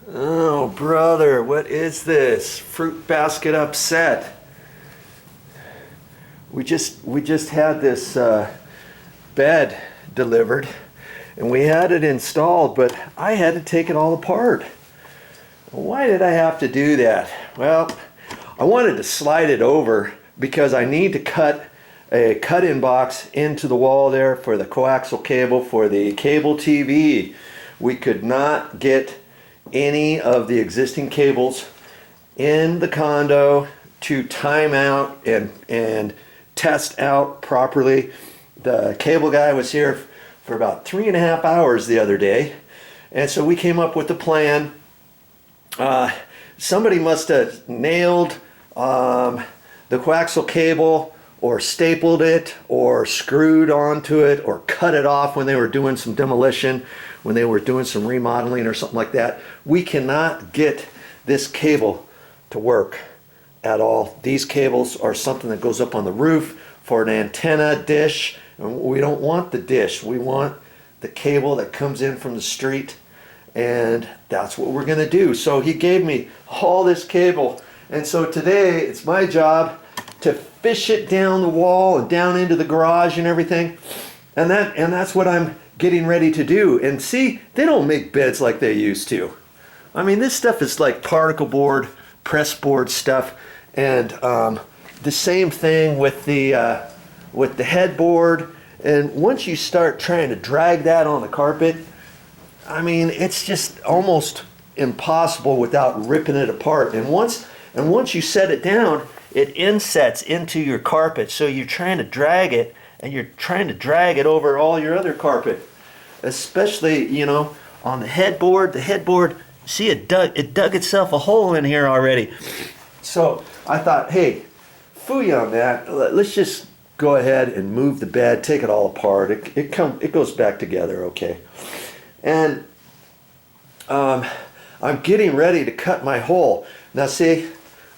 Oh, brother, what is this? Fruit basket upset. We just had this bed delivered, and we had it installed, but I had to take it all apart. Why did I have to do that? Well, I wanted to slide it over because I need to cut a cut-in box into the wall there for the coaxial cable for the cable TV. We could not get any of the existing cables in the condo to time out and test out properly. The cable guy was here for about 3.5 hours the other day, and so we came up with a plan. Somebody must have nailed the coaxial cable or stapled it or screwed onto it or cut it off when they were doing some demolition, when they were doing some remodeling or something like that. We cannot get this cable to work at all. These cables are something that goes up on the roof for an antenna dish, and we don't want the dish. We want the cable that comes in from the street, and that's what we're gonna do. So he gave me all this cable, and so today it's my job to fish it down the wall and down into the garage and everything, and that's what I'm getting ready to do. And see, they don't make beds like they used to. I mean, this stuff is like particle board, press board stuff, and the same thing with the headboard. And once you start trying to drag that on the carpet, I mean, it's just almost impossible without ripping it apart. And once you set it down, it insets into your carpet. So you're trying to drag it, and you're trying to drag it over all your other carpet, especially, you know, on the headboard. The headboard, see, it dug itself a hole in here already. So I thought, hey, phooey on that. Let's just go ahead and move the bed, take it all apart. It goes back together, okay. And I'm getting ready to cut my hole. Now see,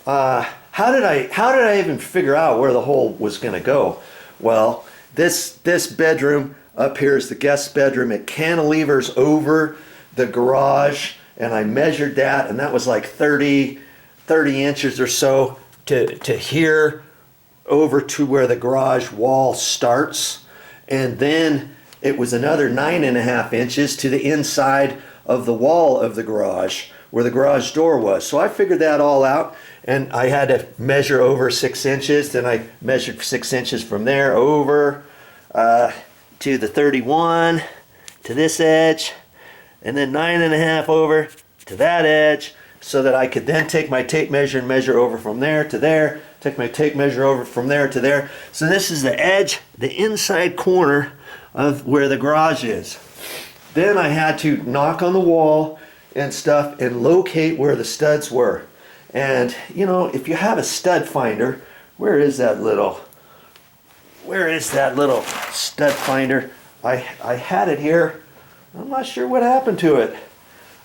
how did I even figure out where the hole was going to go? Well, this bedroom up here is the guest bedroom. It cantilevers over the garage, and I measured that, and that was like 30 inches or so to here over to where the garage wall starts, and then it was another 9.5 inches to the inside of the wall of the garage where the garage door was. So I figured that all out, and I had to measure over 6 inches. Then I measured 6 inches from there over to the 31 to this edge, and then 9.5 over to that edge, so that I could then take my tape measure and measure over from there to there, take my tape measure over from there to there. So this is the edge, the inside corner of where the garage is. Then I had to knock on the wall and stuff and locate where the studs were. And you know, if you have a stud finder, where is that little stud finder? I had it here. I'm not sure what happened to it.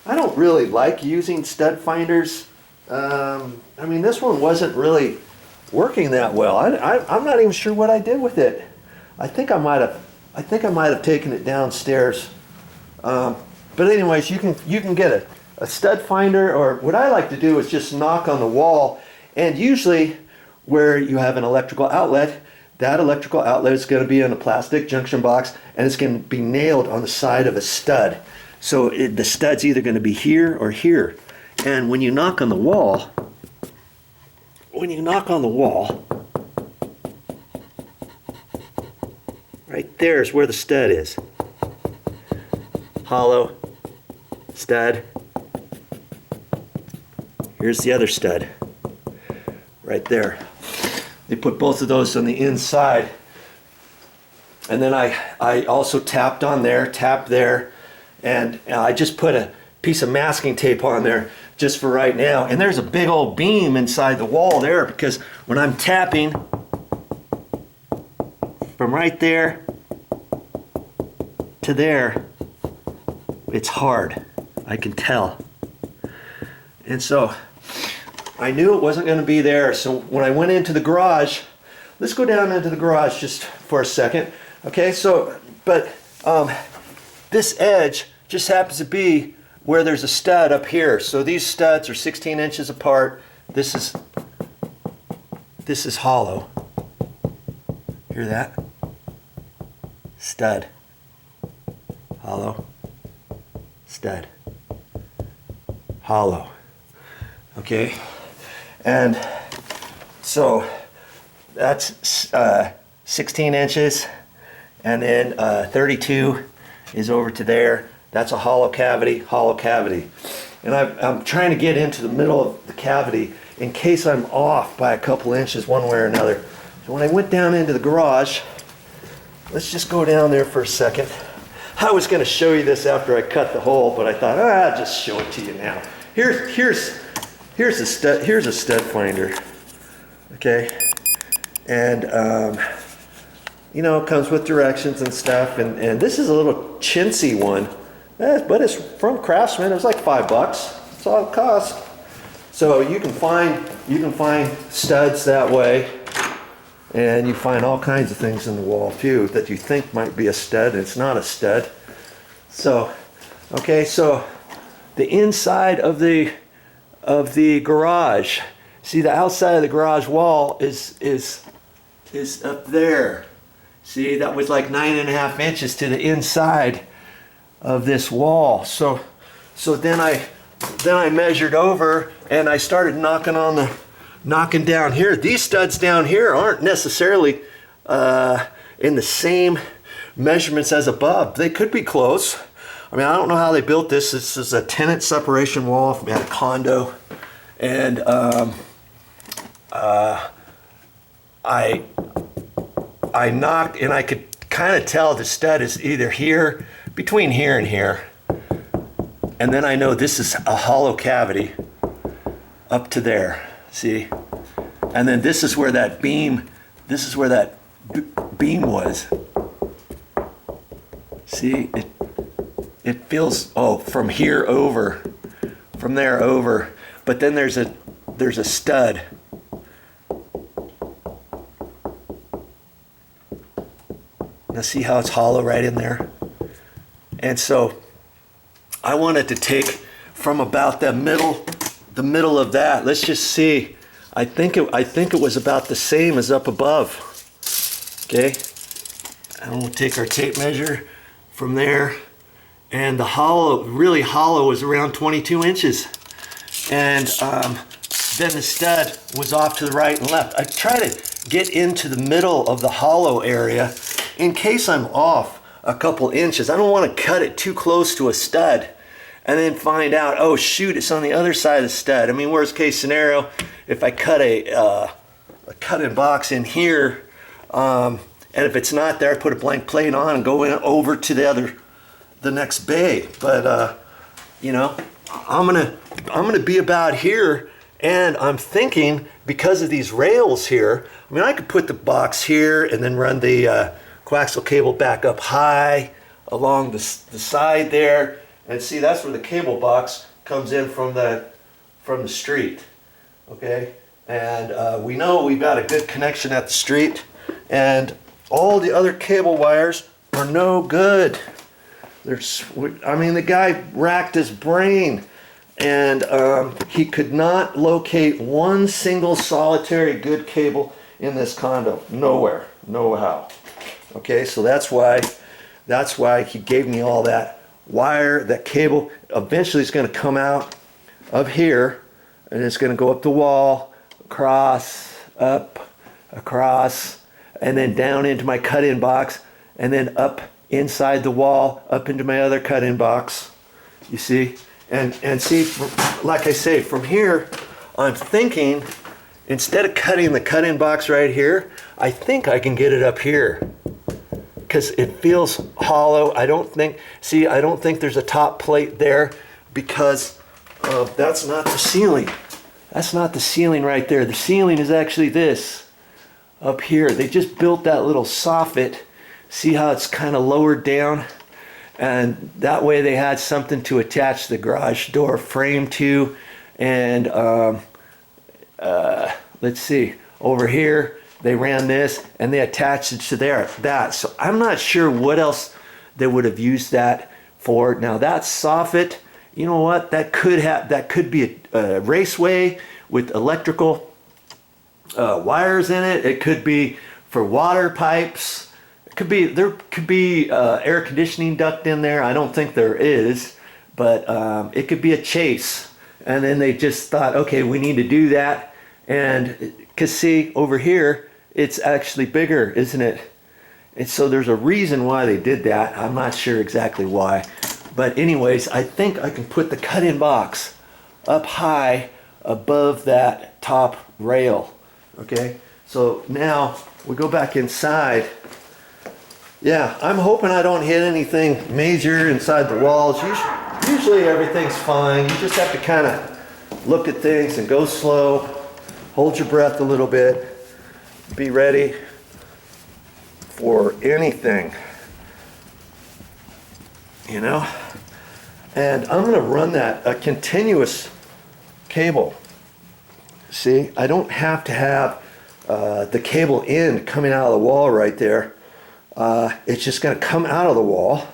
I don't really like using stud finders. I mean, this one wasn't really working that well. I'm not even sure what I did with it. I think I might have taken it downstairs. But anyways, you can get a stud finder, or what I like to do is just knock on the wall, and usually where you have an electrical outlet, that electrical outlet is going to be in a plastic junction box, and it's going to be nailed on the side of a stud. So the stud's either going to be here or here. And when you knock on the wall, right there is where the stud is. Hollow stud. Here's the other stud right there. They put both of those on the inside, and then I also tapped on there, tapped there, and I just put a piece of masking tape on there just for right now. And there's a big old beam inside the wall there, because when I'm tapping from right there to there, it's hard. I can tell. And so I knew it wasn't going to be there. So when I went into the garage, let's go down into the garage just for a second. Okay, so, but this edge just happens to be where there's a stud up here. So these studs are 16 inches apart. This is hollow. Hear that? Stud. Hollow. Stud. Hollow. Okay? And so that's 16 inches, and then 32 is over to there. That's a hollow cavity, hollow cavity. And I'm trying to get into the middle of the cavity in case I'm off by a couple inches one way or another. So when I went down into the garage, let's just go down there for a second. I was going to show you this after I cut the hole, but I thought, I'll just show it to you now. Here's a stud finder, okay, and you know, it comes with directions and stuff, and this is a little chintzy one, but it's from Craftsman. It was like $5. That's all it cost. So you can find studs that way, and you find all kinds of things in the wall too that you think might be a stud, and it's not a stud. So, okay, so the inside of the garage. See, the outside of the garage wall is up there. See, that was like 9.5 inches to the inside of this wall. So then I measured over and I started knocking down here. These studs down here aren't necessarily in the same measurements as above. They could be close. I mean, I don't know how they built this. This is a tenant separation wall from a condo, and I knocked, and I could kind of tell the stud is either here, between here and here, and then I know this is a hollow cavity up to there. See, and then this is where that beam. This is where that beam was. See, it feels, oh, from here over, from there over, but then there's a stud. Now see how it's hollow right in there? And so I wanted to take from about the middle of that. Let's just see. I think it was about the same as up above. Okay, and we'll take our tape measure from there. And the hollow, really hollow, was around 22 inches. And then the stud was off to the right and left. I try to get into the middle of the hollow area in case I'm off a couple inches. I don't want to cut it too close to a stud and then find out, oh shoot, it's on the other side of the stud. I mean, worst case scenario, if I cut a cut-in box in here, and if it's not there, I put a blank plate on and go in over to the next bay. But you know, I'm gonna be about here, and I'm thinking because of these rails here, I mean, I could put the box here and then run the coaxial cable back up high along the side there, and see, that's where the cable box comes in from the street. Okay, and we know we've got a good connection at the street, and all the other cable wires are no good. I mean, the guy racked his brain, and he could not locate one single solitary good cable in this condo. Nowhere, no how. Okay, so that's why he gave me all that wire, that cable. Eventually it's going to come out of here, and it's going to go up the wall, across, up, across, and then down into my cut-in box, and then up inside the wall, up into my other cut-in box. You see? And see, like I say, from here, I'm thinking, instead of cutting the cut-in box right here, I think I can get it up here, because it feels hollow. I don't think there's a top plate there, because that's not the ceiling. That's not the ceiling right there. The ceiling is actually this up here. They just built that little soffit. See how it's kind of lowered down? And that way they had something to attach the garage door frame to. And let's see, over here they ran this and they attached it to that. So I'm not sure what else they would have used that for. Now that soffit you know what, that could be a raceway with electrical wires in it. It could be for water pipes. There could be air conditioning duct in there. I don't think there is, but it could be a chase. And then they just thought, okay, we need to do that. And because see, over here, it's actually bigger, isn't it? And so there's a reason why they did that. I'm not sure exactly why. But anyways, I think I can put the cut-in box up high above that top rail. Okay, so now we go back inside. Yeah, I'm hoping I don't hit anything major inside the walls. Usually everything's fine. You just have to kind of look at things and go slow. Hold your breath a little bit. Be ready for anything, you know. And I'm going to run a continuous cable. See, I don't have to have the cable end coming out of the wall right there. It's just going to come out of the wall,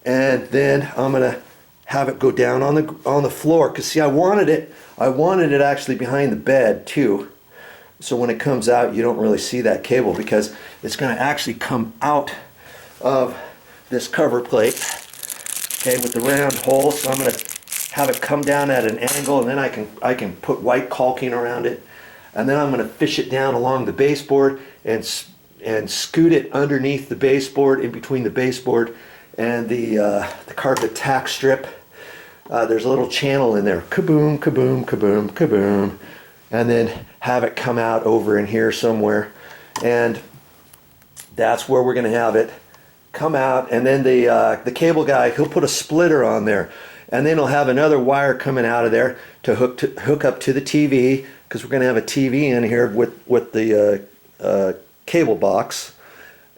and then I'm going to have it go down on the floor. Because see, I wanted it actually behind the bed too. So when it comes out, you don't really see that cable because it's going to actually come out of this cover plate, okay, with the round hole. So I'm going to have it come down at an angle, and then I can put white caulking around it, and then I'm going to fish it down along the baseboard and scoot it underneath the baseboard, in between the baseboard and the carpet tack strip. There's a little channel in there. Kaboom, kaboom, kaboom, kaboom. And then have it come out over in here somewhere. And that's where we're going to have it come out. And then the cable guy, he'll put a splitter on there. And then he'll have another wire coming out of there to hook up to the TV, because we're going to have a TV in here with the cable box.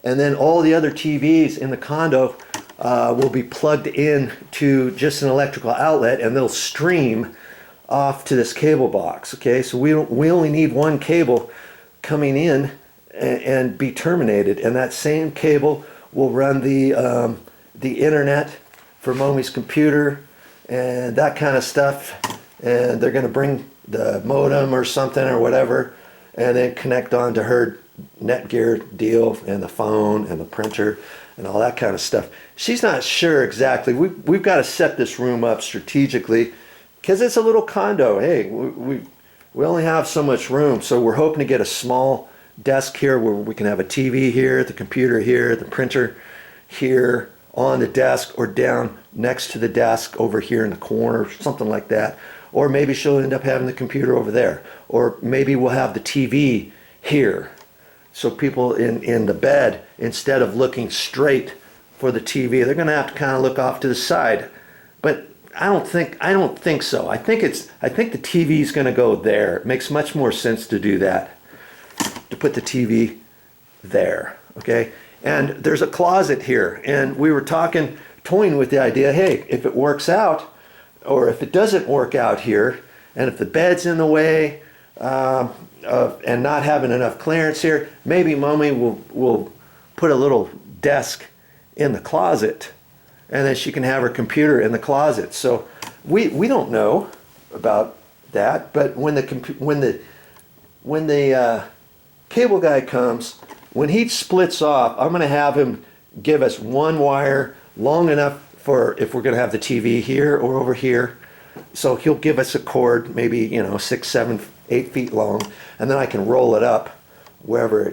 And then all the other TVs in the condo will be plugged in to just an electrical outlet, and they'll stream off to this cable box. Okay, so we only need one cable coming in and be terminated, and that same cable will run the internet for Mommy's computer and that kind of stuff. And they're going to bring the modem or something or whatever, and then connect on to her Netgear deal and the phone and the printer and all that kind of stuff. She's not sure exactly. We've got to set this room up strategically, because it's a little condo. Hey, we only have so much room, so we're hoping to get a small desk here where we can have a TV here, the computer here, the printer here on the desk, or down next to the desk over here in the corner, something like that. Or maybe she'll end up having the computer over there, or maybe we'll have the TV here, so people in the bed, instead of looking straight for the TV, they're going to have to kind of look off to the side. But I don't think so. I think the TV is going to go there. It makes much more sense to do that, to put the TV there. Okay, and there's a closet here, and we were toying with the idea. Hey, if it works out, or if it doesn't work out here, and if the bed's in the way, and not having enough clearance here, maybe Mommy will put a little desk in the closet, and then she can have her computer in the closet. So we don't know about that, but when the cable guy comes, when he splits off, I'm going to have him give us one wire long enough for if we're going to have the TV here or over here. So he'll give us a cord, maybe 6, 7, 8 feet long, and then I can roll it up wherever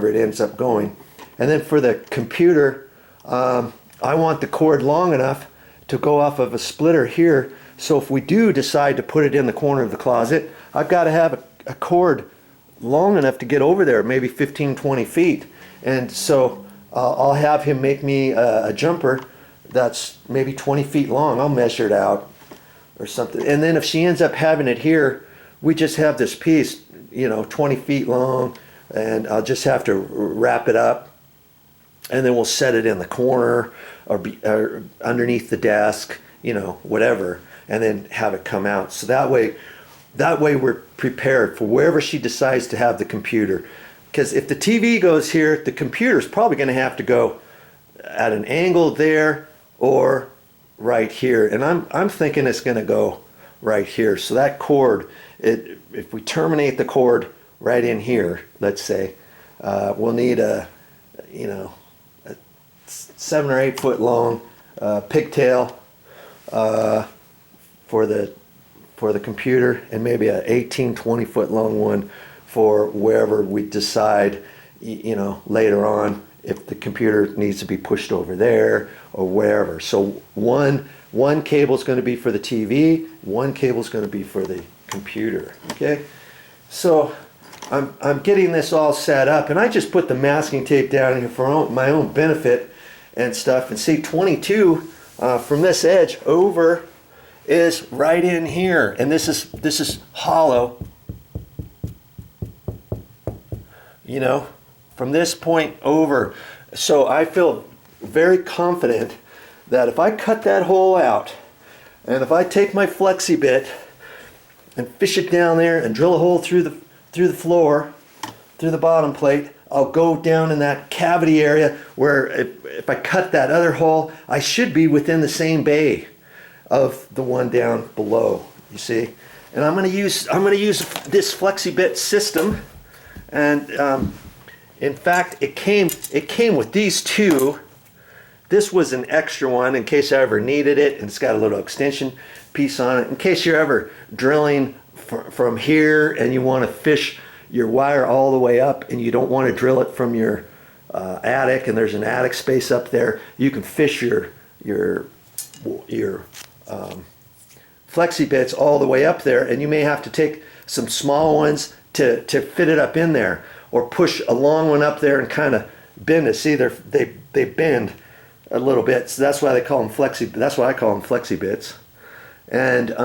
it ends up going. And then for the computer, I want the cord long enough to go off of a splitter here. So if we do decide to put it in the corner of the closet, I've got to have a cord long enough to get over there, maybe 15, 20 feet. And so I'll have him make me a jumper that's maybe 20 feet long. I'll measure it out or something. And then if she ends up having it here, we just have this piece, 20 feet long, and I'll just have to wrap it up, and then we'll set it in the corner or underneath the desk, whatever, and then have it come out. So that way we're prepared for wherever she decides to have the computer. Because if the TV goes here, the computer's probably going to have to go at an angle there, or right here, and I'm thinking it's going to go right here. So that cord, if we terminate the cord right in here, let's say, we'll need a 7 or 8 foot long pigtail for the computer, and maybe a 18-20 foot long one for wherever we decide, later on, if the computer needs to be pushed over there or wherever. So one cable is going to be for the TV, one cable is going to be for the computer. Okay, so I'm getting this all set up, and I just put the masking tape down here for my own benefit and stuff. And see, 22 from this edge over is right in here, and this is hollow. From this point over. So I feel very confident that if I cut that hole out, and if I take my flexi bit and fish it down there and drill a hole through the floor, through the bottom plate, I'll go down in that cavity area where if I cut that other hole, I should be within the same bay of the one down below, you see. And I'm going to use this flexi bit system, and in fact, it came with these two. This was an extra one in case I ever needed it, and it's got a little extension piece on it in case you're ever drilling from here and you want to fish your wire all the way up, and you don't want to drill it from your attic, and there's an attic space up there. You can fish your flexi bits all the way up there, and you may have to take some small ones to fit it up in there, or push a long one up there and kind of bend it. See, they bend a little bit, so that's why they call them flexi. That's why I call them flexi bits. And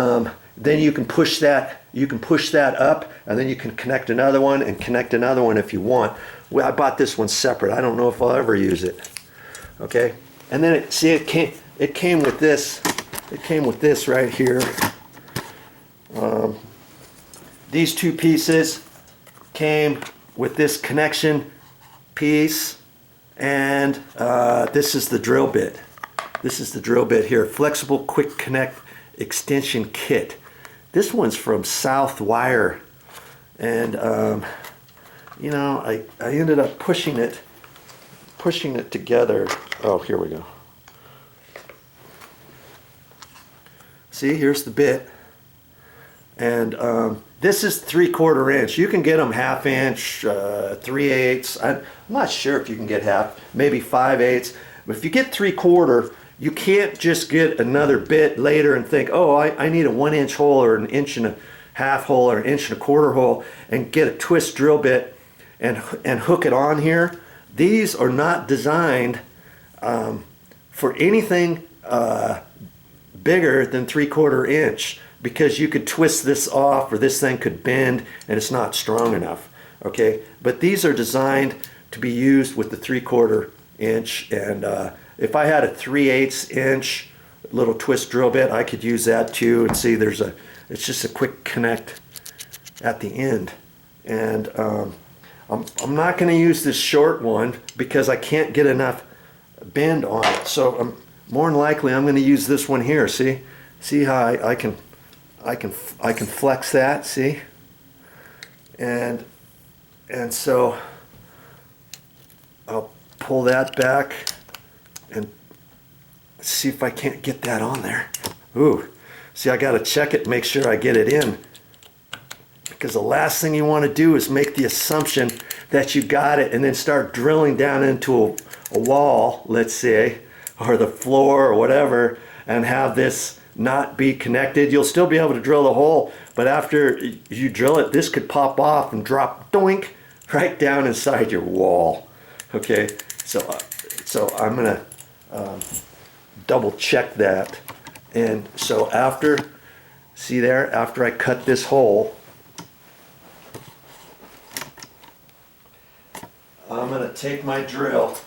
then you can push that. You can push that up, and then you can connect another one and connect another one if you want. Well, I bought this one separate. I don't know if I'll ever use it. Okay, and then it came with this. It came with this right here. These two pieces came with this connection piece, and this is the drill bit. This is the drill bit here. Flexible Quick Connect Extension Kit. This one's from South Wire, and I ended up pushing it together. Oh, here we go. See, here's the bit, and this is 3/4 inch. You can get them 1/2 inch, 3/8. I'm not sure if you can get half, maybe 5/8. But if you get 3/4, you can't just get another bit later and think, oh, I need a 1 inch hole or an 1.5 inch hole or an 1 1/4 hole, and get a twist drill bit and hook it on here. These are not designed for anything bigger than 3/4 inch, because you could twist this off, or this thing could bend and it's not strong enough. Okay, but these are designed to be used with the 3/4 inch, and if I had a 3/8 inch little twist drill bit, I could use that too. And see, it's just a quick connect at the end. And I'm not going to use this short one because I can't get enough bend on it. So more than likely I'm going to use this one here. See how I can flex that. See, and so I'll pull that back and see if I can't get that on there. Ooh, see, I got to check it, make sure I get it in, because the last thing you want to do is make the assumption that you got it and then start drilling down into a wall, let's say, or the floor or whatever, and have this not be connected. You'll still be able to drill the hole, but after you drill it, this could pop off and drop doink right down inside your wall. Okay, so I'm gonna double check that. And so after I cut this hole, I'm gonna take my drill,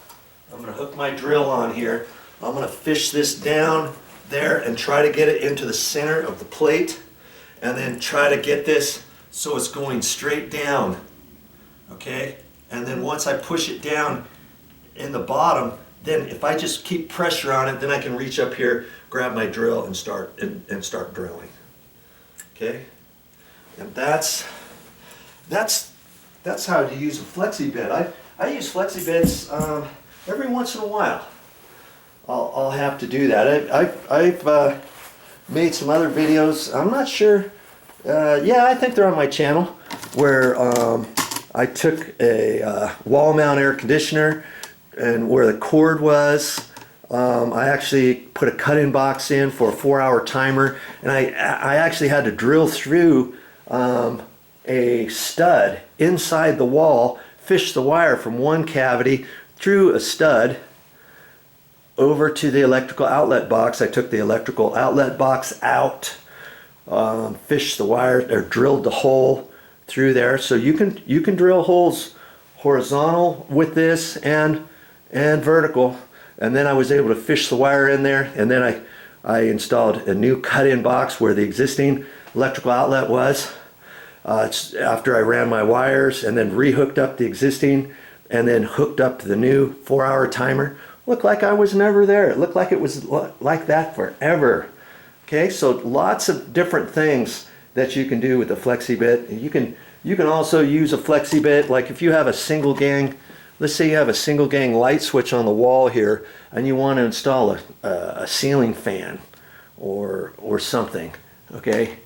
I'm gonna hook my drill on here, I'm gonna fish this down there and try to get it into the center of the plate, and then try to get this so it's going straight down. Okay, and then once I push it down in the bottom, then if I just keep pressure on it, then I can reach up here, grab my drill and start drilling. Okay, and that's how to use a flexi bit. I use flexi bits every once in a while. I'll have to do that. I've made some other videos. I'm not sure. Yeah, I think they're on my channel, where I took a wall mount air conditioner, and where the cord was, I actually put a cut-in box in for a 4-hour timer, and I actually had to drill through a stud inside the wall, fish the wire from one cavity through a stud over to the electrical outlet box. I took the electrical outlet box out, fished the wire, or drilled the hole through there. So you can drill holes horizontal with this and vertical. And then I was able to fish the wire in there, and then I installed a new cut-in box where the existing electrical outlet was. After I ran my wires and then rehooked up the existing and then hooked up to the new 4-hour timer. Looked like I was never there. It looked like it was like that forever. Okay, so lots of different things that you can do with the flexi bit. You can also use a flexi bit, like if you have a single gang, let's say you have a single gang light switch on the wall here, and you want to install a ceiling fan or something. Okay,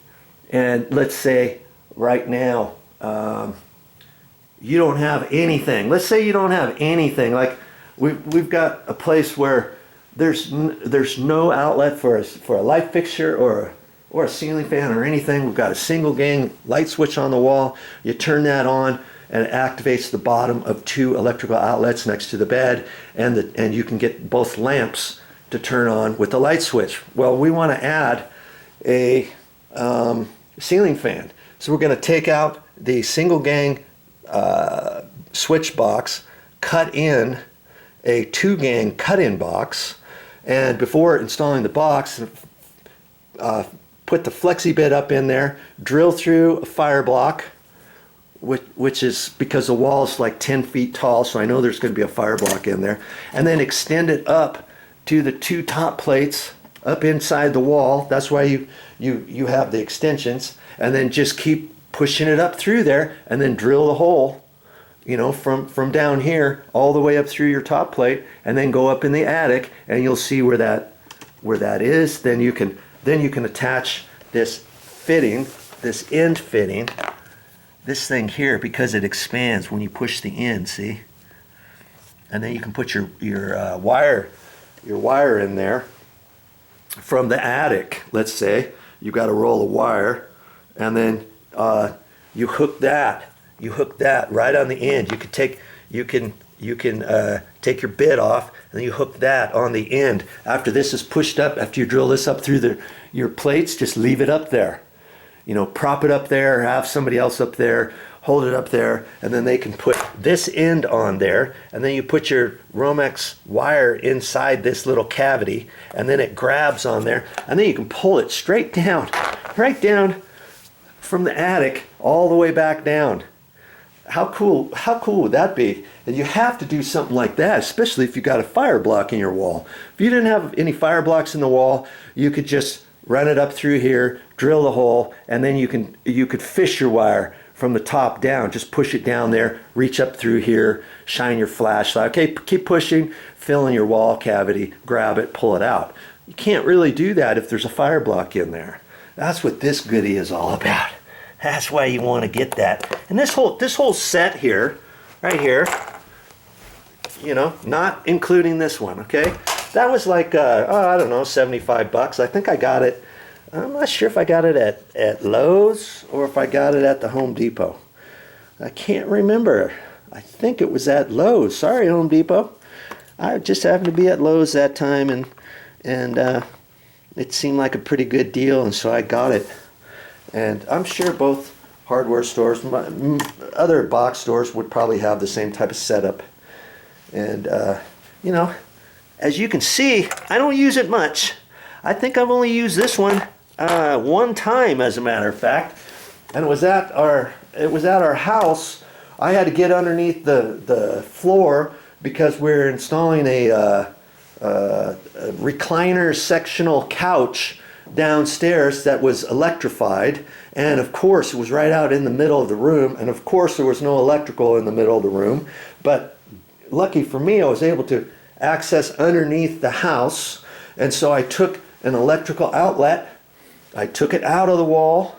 and let's say right now you don't have anything. Let's say you don't have anything. Like we've got a place where there's no outlet for a light fixture or a ceiling fan or anything. We've got a single gang light switch on the wall. You turn that on, and it activates the bottom of 2 electrical outlets next to the bed, and you can get both lamps to turn on with the light switch. Well, we want to add a ceiling fan. So we're going to take out the single gang switch box, cut in a 2-gang cut-in box, and before installing the box, put the flexi bit up in there, drill through a fire block, which is because the wall is like 10 feet tall, so I know there's going to be a fire block in there, and then extend it up to the 2 top plates up inside the wall. That's why you have the extensions, and then just keep pushing it up through there, and then drill the hole, you know, from down here all the way up through your top plate, and then go up in the attic, and you'll see where that is. Then you can attach this fitting, this end fitting, this thing here, because it expands when you push the end, see? And then you can put your wire in there from the attic. Let's say you got a roll of wire, and then you hook that right on the end. You can take your bit off, and then you hook that on the end. After this is pushed up, after you drill this up through your plates, just leave it up there. You know, prop it up there, or have somebody else up there, hold it up there, and then they can put this end on there, and then you put your Romex wire inside this little cavity, and then it grabs on there, and then you can pull it straight down, right down from the attic all the way back down. How cool would that be? And you have to do something like that, especially if you got a fire block in your wall. If you didn't have any fire blocks in the wall, you could just run it up through here, drill the hole, and then you could fish your wire from the top down. Just push it down there, reach up through here, shine your flashlight. Okay, keep pushing, fill in your wall cavity, grab it, pull it out. You can't really do that if there's a fire block in there. That's what this goodie is all about. That's why you want to get that. And this whole set here, right here, you know, not including this one, okay? That was like, I don't know, 75 bucks. I think I got it, I'm not sure if I got it at Lowe's or if I got it at the Home Depot. I can't remember. I think it was at Lowe's. Sorry, Home Depot. I just happened to be at Lowe's that time, and it seemed like a pretty good deal, and so I got it. And I'm sure both hardware stores, other box stores would probably have the same type of setup. And, you know, as you can see, I don't use it much. I think I've only used this one one time, as a matter of fact. And it was at our house. I had to get underneath the floor because we're installing a recliner sectional couch downstairs that was electrified, and of course it was right out in the middle of the room, and of course there was no electrical in the middle of the room, but lucky for me I was able to access underneath the house. And so I took an electrical outlet, I took it out of the wall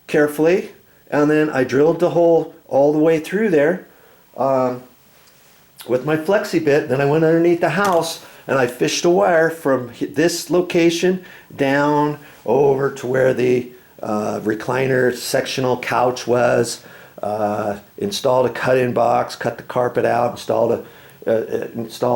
carefully, and then I drilled the hole all the way through there with my flexi bit. Then I went underneath the house and I fished a wire from this location down over to where the recliner sectional couch was, installed a cut-in box, cut the carpet out, installed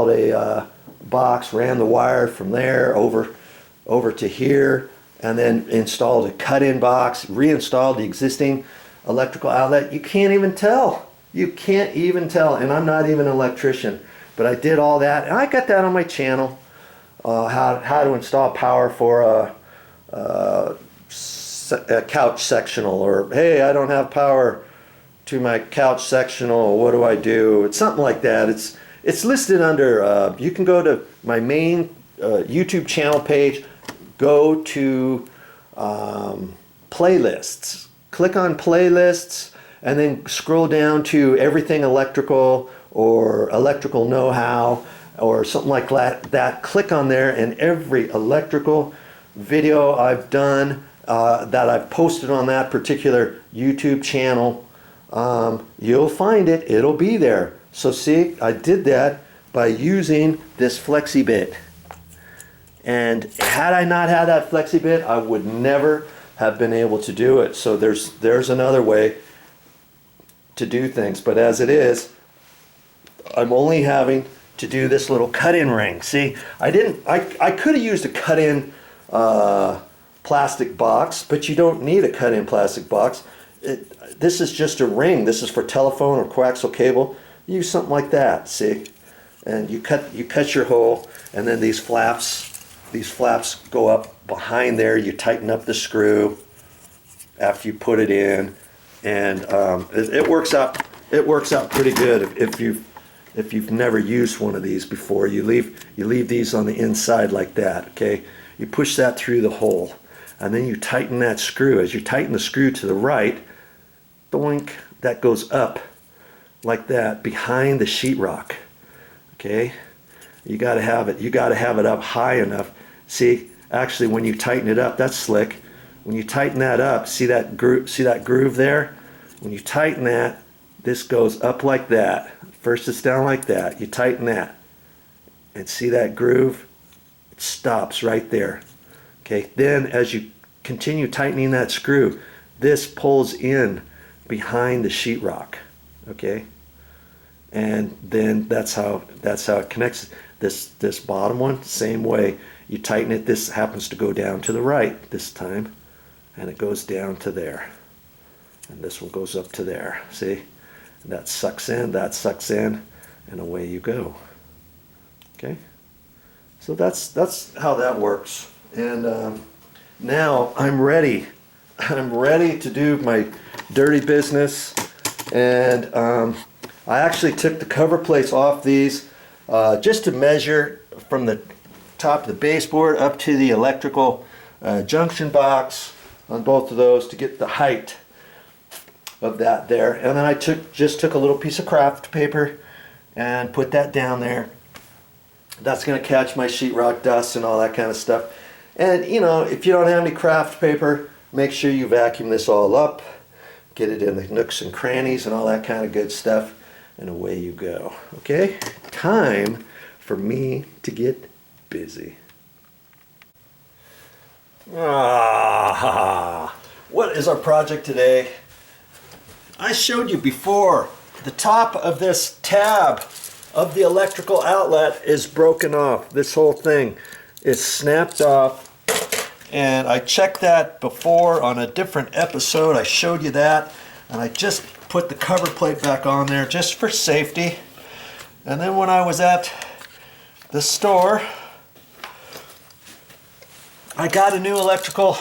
a box, ran the wire from there over to here, and then installed a cut-in box, reinstalled the existing electrical outlet. You can't even tell. You can't even tell, and I'm not even an electrician, but I did all that, and I got that on my channel, how to install power for a couch sectional, or hey, I don't have power to my couch sectional, what do I do? It's something like that. It's listed under, you can go to my main YouTube channel page, go to playlists, click on playlists, and then scroll down to everything electrical or electrical know-how or something like that. Click on there, and every electrical video I've done that I've posted on that particular YouTube channel, you'll find it. It'll be there. So see, I did that by using this flexi bit. And had I not had that flexi bit, I would never have been able to do it. So there's another way to do things. But as it is, I'm only having to do this little cut-in ring. See, I could have used a cut-in plastic box, but you don't need a cut-in plastic box. This is just a ring. This is for telephone or coaxial cable. Use something like that, see? And you cut your hole, and then these flaps go up behind there. You tighten up the screw after you put it in, and it works out pretty good if you've never used one of these before. You leave these on the inside like that, okay? You push that through the hole, and then you tighten that screw. As you tighten the screw to the right, doink, that goes up like that behind the sheetrock. Okay, you got to have it up high enough. See, actually, when you tighten it up, that's slick. When you tighten that up, see that groove there? When you tighten that, this goes up like that. First it's down like that. You tighten that, and see that groove? It stops right there. Okay, then as you continue tightening that screw, this pulls in behind the sheetrock. Okay, and then that's how it connects. This bottom one, same way. You tighten it. This happens to go down to the right this time, and it goes down to there, and this one goes up to there. See, and that sucks in, and away you go. Okay, so that's how that works. And now I'm ready to do my dirty business. And I actually took the cover plates off these just to measure from the top of the baseboard up to the electrical junction box on both of those to get the height of that there. And then I just took a little piece of craft paper and put that down there. That's going to catch my sheetrock dust and all that kind of stuff. And you know, if you don't have any craft paper, make sure you vacuum this all up. Get it in the nooks and crannies and all that kind of good stuff, and away you go. Okay, time for me to get busy. What is our project today? I showed you before, the top of this tab of the electrical outlet is broken off. This whole thing is snapped off. And I checked that before on a different episode. I showed you that. And I just put the cover plate back on there just for safety. And then when I was at the store, I got a new electrical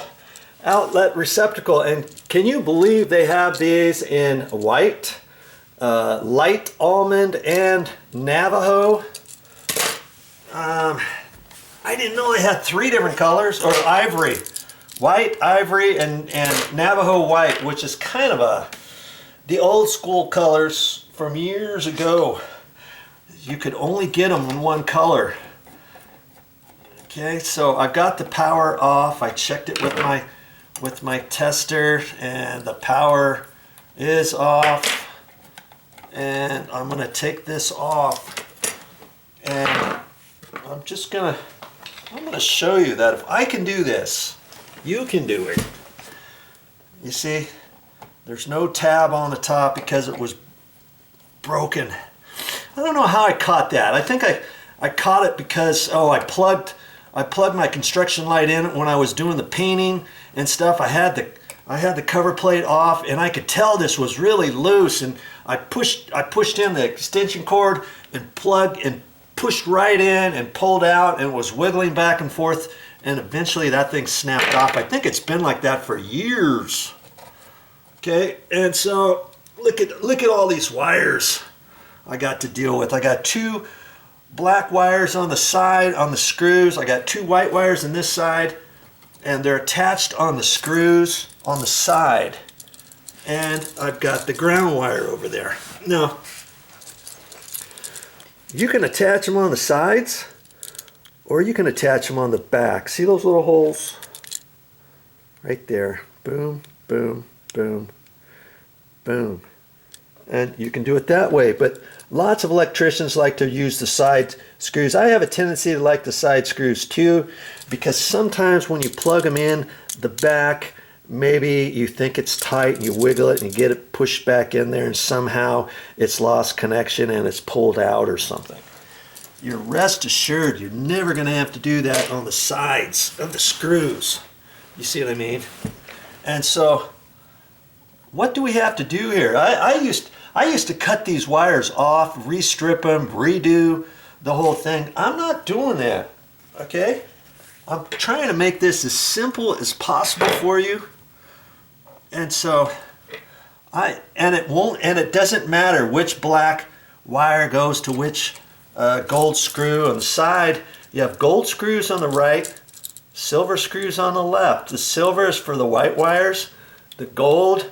outlet receptacle. And can you believe they have these in white, light almond, and Navajo? I didn't know they had 3 different colors, or ivory. White, ivory, and Navajo white, which is kind of the old school colors from years ago. You could only get them in one color. Okay, so I've got the power off. I checked it with my tester, and the power is off. And I'm gonna take this off, and I'm gonna show you that if I can do this, you can do it. You see, there's no tab on the top because it was broken. I don't know how I caught that. I think I caught it because, oh, I plugged my construction light in when I was doing the painting and stuff. I had the cover plate off, and I could tell this was really loose, and I pushed in the extension cord and pushed right in and pulled out, and was wiggling back and forth, and eventually that thing snapped off. I think it's been like that for years. Okay, and so look at all these wires I got to deal with. I got 2 black wires on the side on the screws. I got 2 white wires on this side, and they're attached on the screws on the side. And I've got the ground wire over there. Now, you can attach them on the sides, or you can attach them on the back. See those little holes? Right there. Boom, boom, boom, boom. And you can do it that way, but lots of electricians like to use the side screws. I have a tendency to like the side screws too, because sometimes when you plug them in the back, maybe you think it's tight and you wiggle it and you get it pushed back in there, and somehow it's lost connection and it's pulled out or something. You're rest assured you're never going to have to do that on the sides of the screws. You see what I mean? And so what do we have to do here? I used to cut these wires off, restrip them, redo the whole thing. I'm not doing that, okay? I'm trying to make this as simple as possible for you. And so it doesn't matter which black wire goes to which gold screw. On the side, you have gold screws on the right, silver screws on the left. The silver is for the white wires. The gold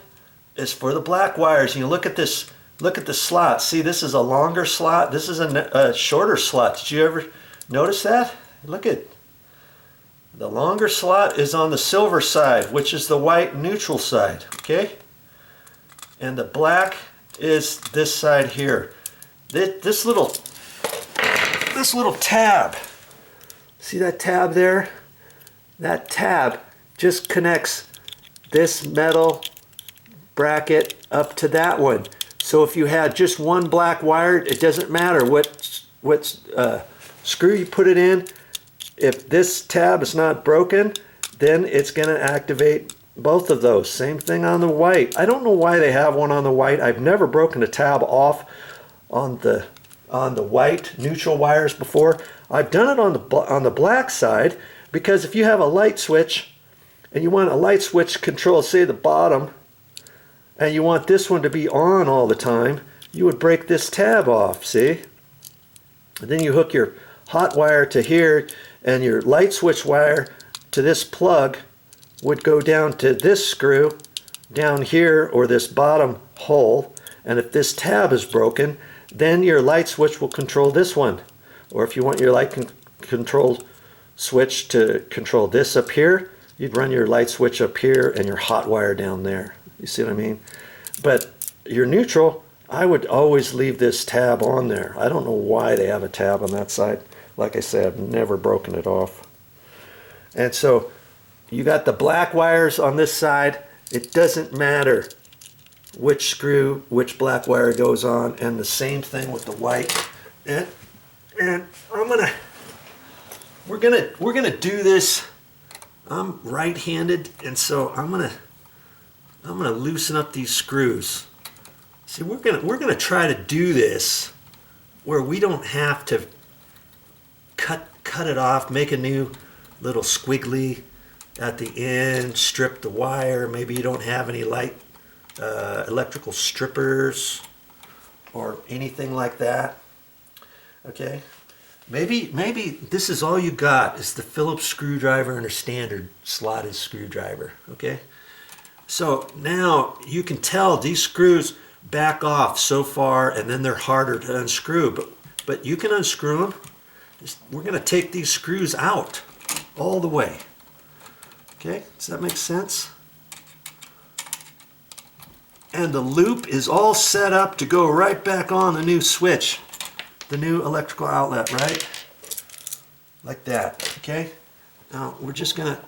is for the black wires. You look at this. Look at the slot. See, this is a longer slot. This is a shorter slot. Did you ever notice that? Look at the longer slot is on the silver side, which is the white neutral side. Okay, and the black is this side here. This little tab. See that tab there? That tab just connects this metal bracket up to that one. So if you had just one black wire, it doesn't matter what screw you put it in. If this tab is not broken, then it's going to activate both of those. Same thing on the white. I don't know why they have one on the white. I've never broken a tab off on the white neutral wires before. I've done it on the black side, because if you have a light switch and you want a light switch control, say the bottom, and you want this one to be on all the time, you would break this tab off, see? And then you hook your hot wire to here, and your light switch wire to this plug would go down to this screw down here, or this bottom hole. And if this tab is broken, then your light switch will control this one. Or if you want your light control switch to control this up here, you'd run your light switch up here and your hot wire down there. You see what I mean? But your neutral, I would always leave this tab on there. I don't know why they have a tab on that side. Like I said, I've never broken it off. And so you got the black wires on this side. It doesn't matter which screw, which black wire goes on, and the same thing with the white. And we're gonna do this. I'm right-handed, and so I'm gonna loosen up these screws. See, we're gonna try to do this where we don't have to cut it off, make a new little squiggly at the end, strip the wire. Maybe you don't have any light electrical strippers or anything like that. Okay, maybe this is all you got is the Phillips screwdriver and a standard slotted screwdriver, okay? So now you can tell these screws back off so far and then they're harder to unscrew, but you can unscrew them. We're gonna take these screws out all the way. Okay, does that make sense? And the loop is all set up to go right back on the new switch, the new electrical outlet, right? Like that, okay? Now we're just gonna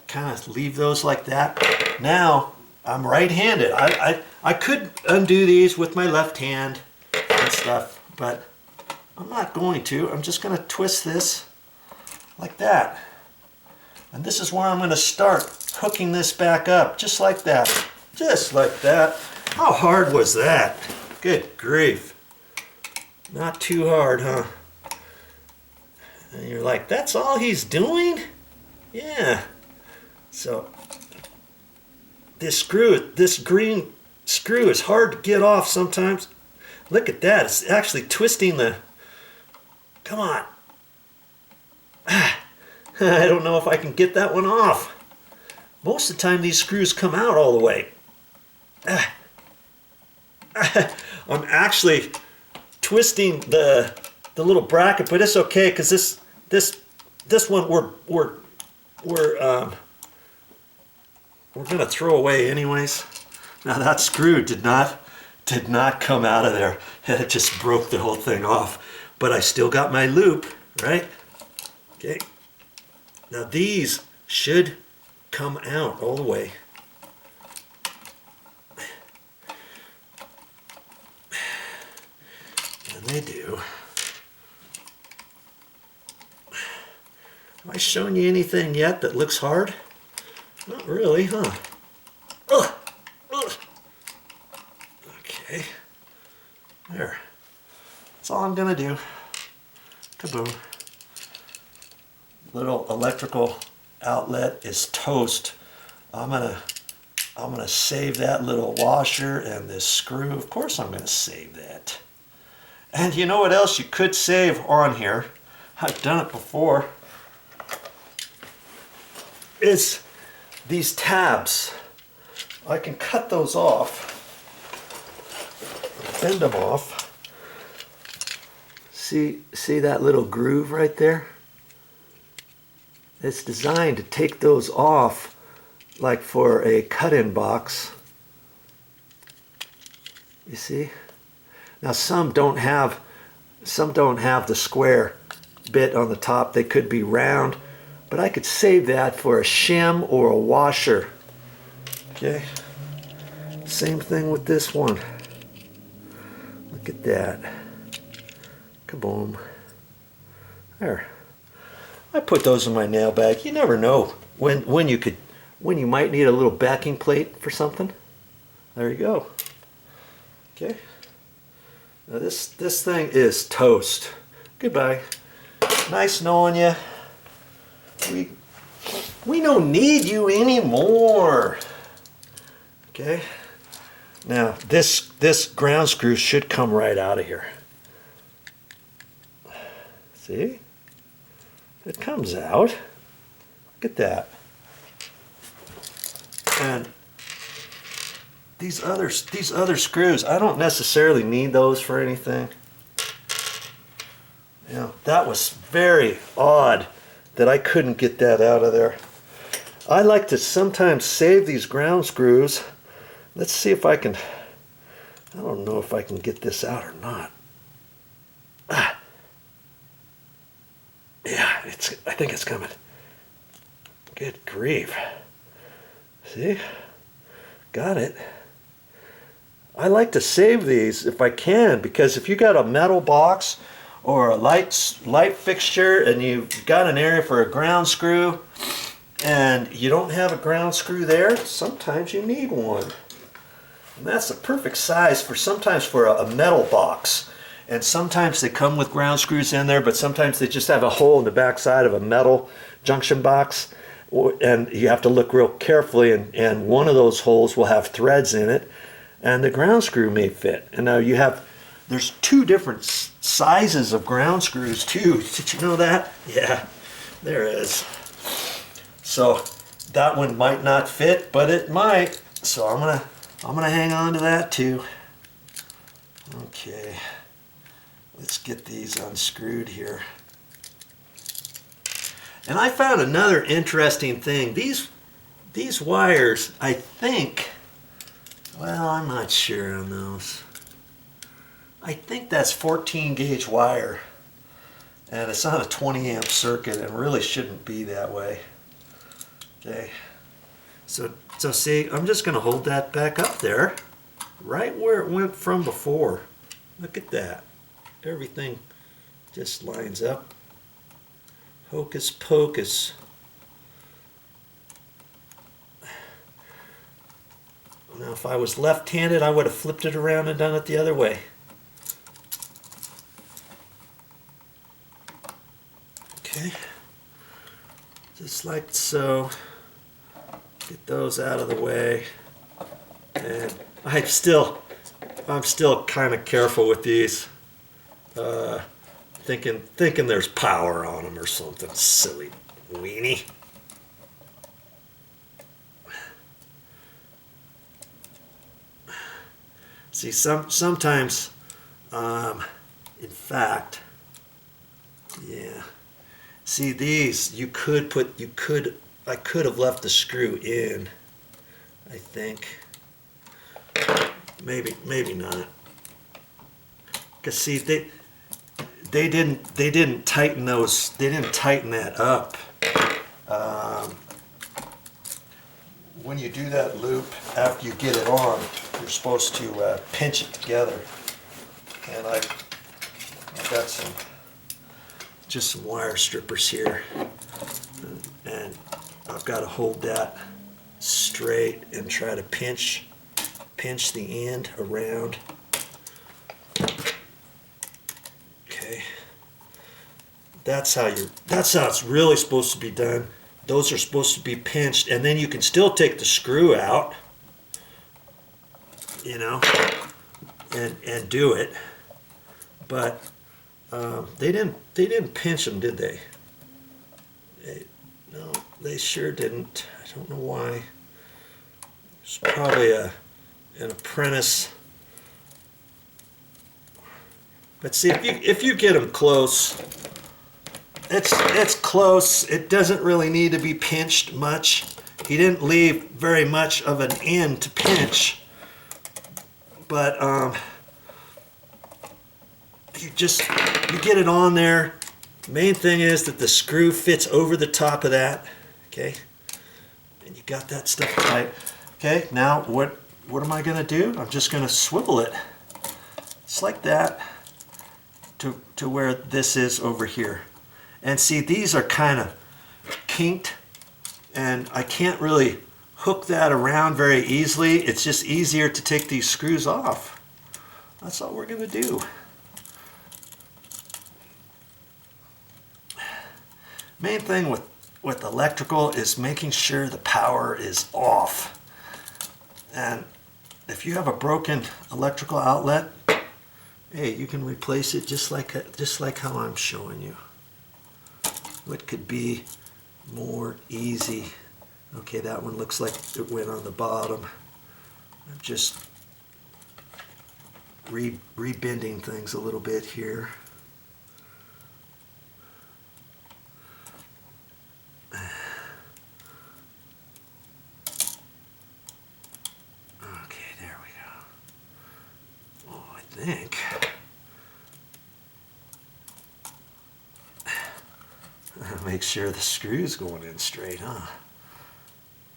kind of leave those like that. Now I'm right-handed. I could undo these with my left hand and stuff, but I'm not going to. I'm just gonna twist this like that. And this is where I'm gonna start hooking this back up, just like that. Just like that. How hard was that? Good grief. Not too hard, huh? And you're like, that's all he's doing? Yeah. So this green screw is hard to get off sometimes. Look at that, it's actually twisting the, come on. I don't know if I can get that one off. Most of the time these screws come out all the way. I'm actually twisting the little bracket, but it's okay because this one we're gonna throw away anyways. Now that screw did not come out of there. It just broke the whole thing off. But I still got my loop, right? Okay. Now these should come out all the way. And they do. Have I shown you anything yet that looks hard? Not really, huh? Ugh. Ugh. Okay. There. That's all I'm gonna do. Kaboom. Little electrical outlet is toast. I'm gonna save that little washer and this screw. Of course I'm gonna save that. And you know what else you could save on here? I've done it before. Is these tabs. I can cut those off, bend them off. See that little groove right there? It's designed to take those off like for a cut-in box. You see? Now some don't have the square bit on the top. They could be round, but I could save that for a shim or a washer. Okay. Same thing with this one. Look at that. Kaboom. There. I put those in my nail bag. You never know when you might need a little backing plate for something. There you go. Okay. Now this thing is toast. Goodbye. Nice knowing you. We don't need you anymore. Okay. Now this ground screw should come right out of here. See? It comes out. Look at that. And these other screws, I don't necessarily need those for anything. You know, that was very odd that I couldn't get that out of there. I like to sometimes save these ground screws. Let's see if I can, I don't know if I can get this out or not. Yeah, I think it's coming. Good grief. See? Got it. I like to save these if I can, because if you got a metal box or a light fixture and you've got an area for a ground screw and you don't have a ground screw there, sometimes you need one. And that's the perfect size for sometimes for a metal box. And sometimes they come with ground screws in there, but sometimes they just have a hole in the back side of a metal junction box. And you have to look real carefully, and one of those holes will have threads in it, and the ground screw may fit. And now you have there's two different sizes of ground screws too. Did you know that? Yeah, there is. So that one might not fit, but it might. So I'm gonna hang on to that too. Okay, let's get these unscrewed here. And I found another interesting thing. These wires, I think, well, I'm not sure on those. I think that's 14 gauge wire, and it's on a 20 amp circuit and really shouldn't be that way. Okay, so see, I'm just going to hold that back up there, right where it went from before. Look at that. Everything just lines up. Hocus pocus. Now if I was left-handed, I would have flipped it around and done it the other way. Okay, just like so. Get those out of the way. And I'm still kind of careful with these. Thinking there's power on them or something silly weenie. See, sometimes, in fact, yeah. See these, I could have left the screw in, I think. Maybe not. Cause see, they didn't tighten those. They didn't tighten that up. When you do that loop, after you get it on, you're supposed to pinch it together. And I've got just some wire strippers here, and I've got to hold that straight and try to pinch the end around. Okay, that's how it's really supposed to be done. Those are supposed to be pinched, and then you can still take the screw out, you know, and do it. But they didn't pinch them, did they? No, they sure didn't. I don't know why. It's probably an apprentice. But see, if you get them close, it's close. It doesn't really need to be pinched much. He didn't leave very much of an end to pinch. But you get it on there. The main thing is that the screw fits over the top of that. Okay, and you got that stuff tight. Okay, now what am I gonna do? I'm just gonna swivel it. It's like that to where this is over here. And see, these are kind of kinked, and I can't really hook that around very easily. It's just easier to take these screws off. That's all we're gonna do. Main thing with electrical is making sure the power is off. And if you have a broken electrical outlet, hey, you can replace it just like how I'm showing you. What could be more easy? Okay, that one looks like it went on the bottom. I'm just rebending things a little bit here. Okay, there we go. Oh, I think. Make sure the screw's going in straight, huh?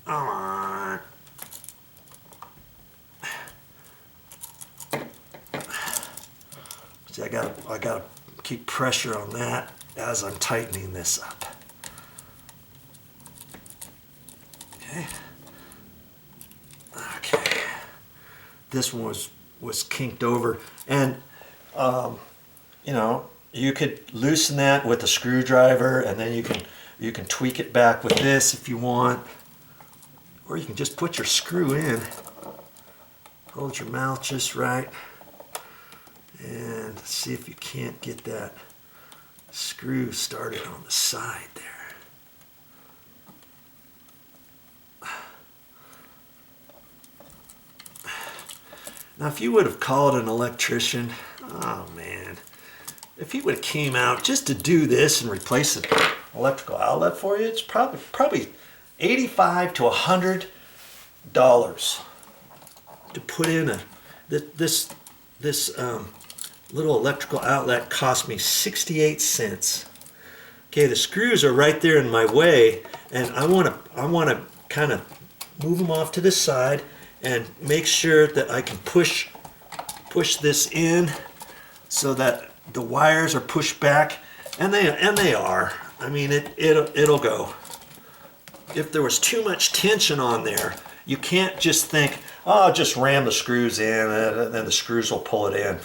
Come on. See, I gotta keep pressure on that as I'm tightening this up. Okay. Okay. This one was kinked over, and you know, you could loosen that with a screwdriver, and then you can tweak it back with this if you want, or you can just put your screw in. Hold your mouth just right, And see if you can't get that screw started on the side there. Now if you would have called an electrician, oh man, if he would have came out just to do this and replace an electrical outlet for you, it's probably $85 to $100 to put in this little electrical outlet. Cost me 68 cents. Okay, the screws are right there in my way, and I want to kind of move them off to the side and make sure that I can push this in so that the wires are pushed back, and they are. I mean, it'll go. If there was too much tension on there, you can't just think, oh, I'll just ram the screws in and then the screws will pull it in.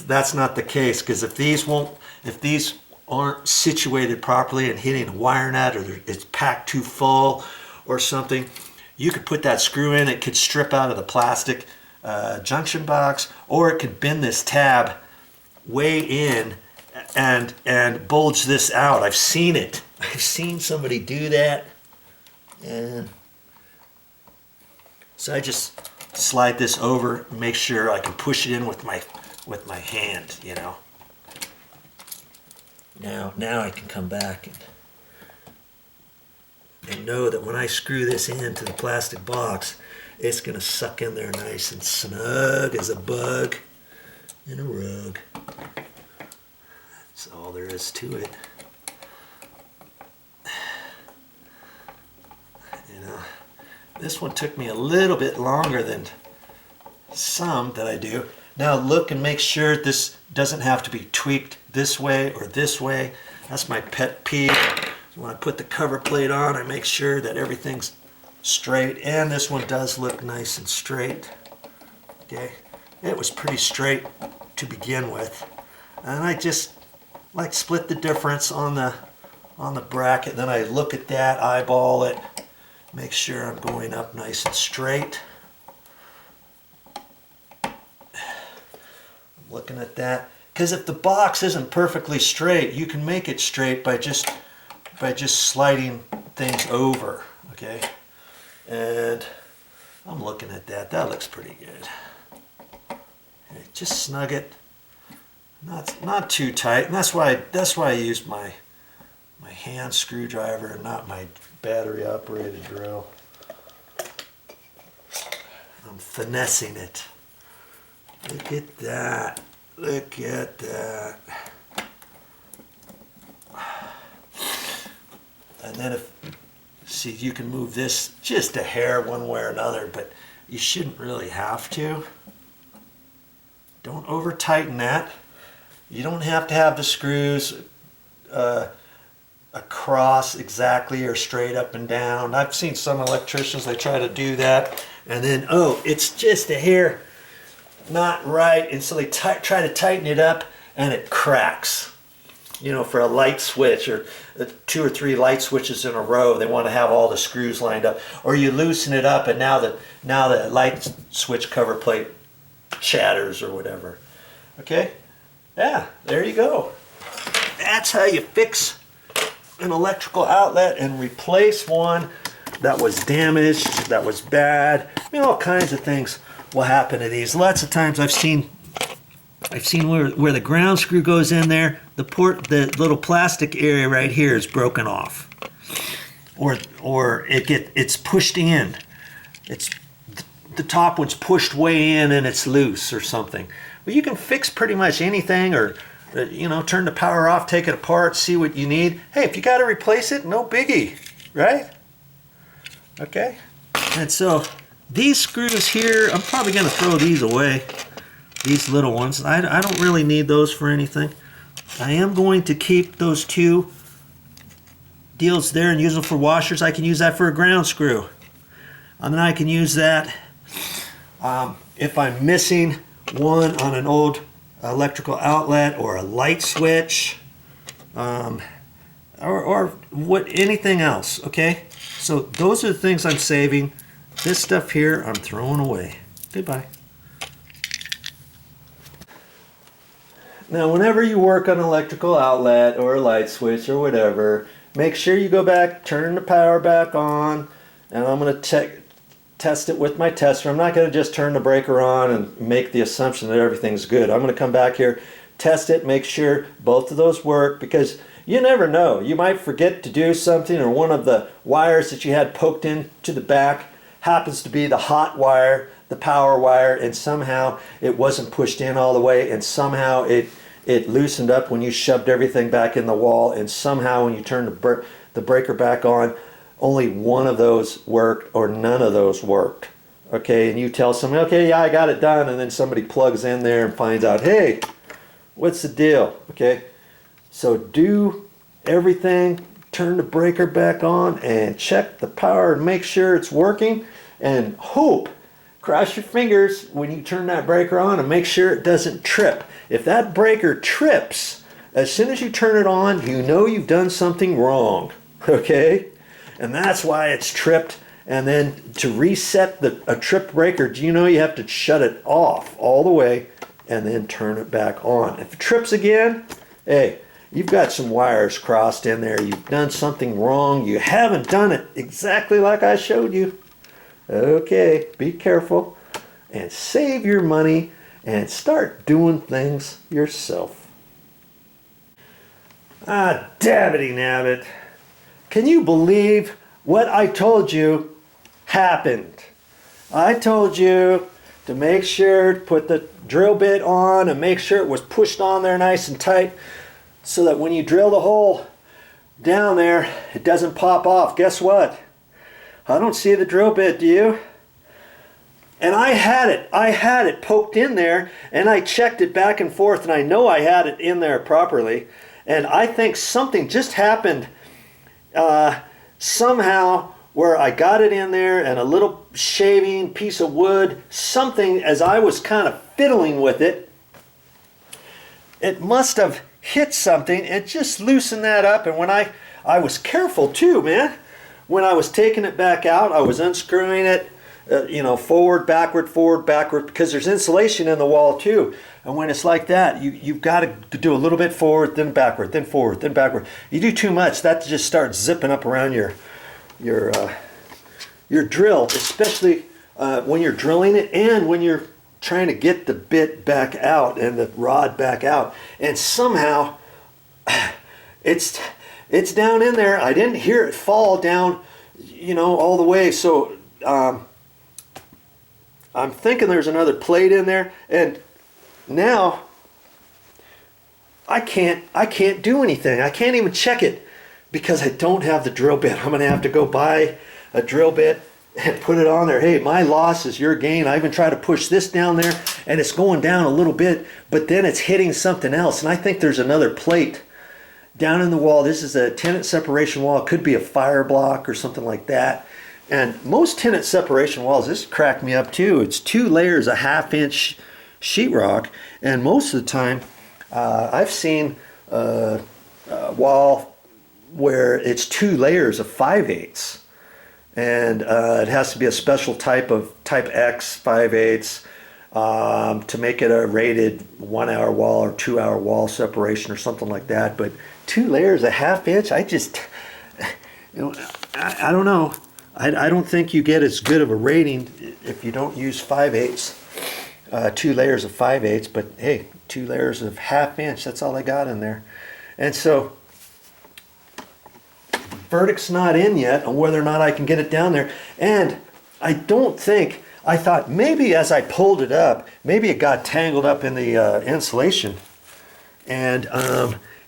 That's not the case, because if these aren't situated properly and hitting a wire nut, or it's packed too full or something, you could put that screw in, it could strip out of the plastic junction box, or it could bend this tab way in and bulge this out. I've seen it. I've seen somebody do that. And so I just slide this over and make sure I can push it in with my hand, you know. Now I can come back and know that when I screw this into the plastic box, it's going to suck in there nice and snug as a bug in a rug. That's all there is to it. You know, this one took me a little bit longer than some that I do. Now look and make sure this doesn't have to be tweaked this way or this way. That's my pet peeve. When I put the cover plate on, I make sure that everything's straight, and this one does look nice and straight. Okay, it was pretty straight to begin with, and I just like split the difference on the bracket. Then I look at that, eyeball it, make sure I'm going up nice and straight. I'm looking at that, because if the box isn't perfectly straight, you can make it straight by just sliding things over. Okay, and I'm looking at that. That looks pretty good. Okay, just snug it, not too tight, and that's why I use my hand screwdriver and not my battery operated drill. I'm finessing it. Look at that. Look at that. And then see, you can move this just a hair one way or another, but you shouldn't really have to. Don't over tighten that. You don't have to have the screws across exactly or straight up and down. I've seen some electricians, they try to do that, and then, oh, it's just a hair not right, and so they try to tighten it up and it cracks. You know, for a light switch, or 2 or 3 light switches in a row, they want to have all the screws lined up. Or you loosen it up, and now the light switch cover plate shatters or whatever. Okay? Yeah, there you go. That's how you fix an electrical outlet and replace one that was damaged, that was bad. I mean, all kinds of things will happen to these. Lots of times I've seen where the ground screw goes in there, the little plastic area right here is broken off, or it's pushed in. It's the top one's pushed way in and it's loose or something. Well, you can fix pretty much anything, or you know, turn the power off, take it apart, see what you need. Hey, if you got to replace it, no biggie, right? Okay, and so these screws here, I'm probably going to throw these away. These little ones, I don't really need those for anything. I am going to keep those 2 deals there and use them for washers. I can use that for a ground screw. And then I can use that if I'm missing one on an old electrical outlet or a light switch, or anything else, okay? So those are the things I'm saving. This stuff here I'm throwing away. Goodbye. Now, whenever you work on an electrical outlet or a light switch or whatever, make sure you go back, turn the power back on, and I'm going to test it with my tester. I'm not going to just turn the breaker on and make the assumption that everything's good. I'm going to come back here, test it, make sure both of those work, because you never know. You might forget to do something, or one of the wires that you had poked into the back happens to be the hot wire, the power wire, and somehow it wasn't pushed in all the way, and somehow it loosened up when you shoved everything back in the wall, and somehow when you turned the breaker back on, only one of those worked or none of those worked. Okay, and you tell somebody, okay, yeah, I got it done, and then somebody plugs in there and finds out, hey, what's the deal? Okay, so do everything, turn the breaker back on and check the power and make sure it's working, and hope, cross your fingers when you turn that breaker on, and make sure it doesn't trip. If that breaker trips, as soon as you turn it on, you know you've done something wrong, okay? And that's why it's tripped. And then to reset a tripped breaker, do you know you have to shut it off all the way and then turn it back on. If it trips again, hey, you've got some wires crossed in there. You've done something wrong. You haven't done it exactly like I showed you. Okay, be careful and save your money and start doing things yourself. Ah, dabbity nabbit. Can you believe what I told you happened? I told you to make sure to put the drill bit on and make sure it was pushed on there nice and tight so that when you drill the hole down there, it doesn't pop off. Guess what? I don't see the drill bit, do you? And I had it poked in there, and I checked it back and forth, and I know I had it in there properly. And I think something just happened somehow where I got it in there, and a little shaving piece of wood, something, as I was kind of fiddling with it, it must have hit something and just loosened that up. And when I was careful too, man. When I was taking it back out, I was unscrewing it, forward, backward, because there's insulation in the wall too. And when it's like that, you've got to do a little bit forward, then backward, then forward, then backward. You do too much, that just starts zipping up around your drill, especially when you're drilling it and when you're trying to get the bit back out and the rod back out. And somehow it's down in there. I didn't hear it fall down, all the way. So I'm thinking there's another plate in there, and now I can't do anything. I can't even check it because I don't have the drill bit. I'm gonna have to go buy a drill bit and put it on there. Hey, my loss is your gain. I even try to push this down there and it's going down a little bit, but then it's hitting something else. And I think there's another plate down in the wall. This is a tenant separation wall. It could be a fire block or something like that. And most tenant separation walls, this cracked me up too. It's 2 layers of 1/2-inch sheetrock, and most of the time I've seen a wall where it's 2 layers of 5/8, and it has to be a special type X 5/8 to make it a rated 1-hour wall or 2-hour wall separation or something like that. But 2 layers of 1/2 inch, I don't know. I don't think you get as good of a rating if you don't use 5/8, 2 layers of 5/8, but hey, 2 layers of 1/2 inch, that's all I got in there. And so, verdict's not in yet on whether or not I can get it down there. And I thought maybe as I pulled it up, maybe it got tangled up in the insulation, and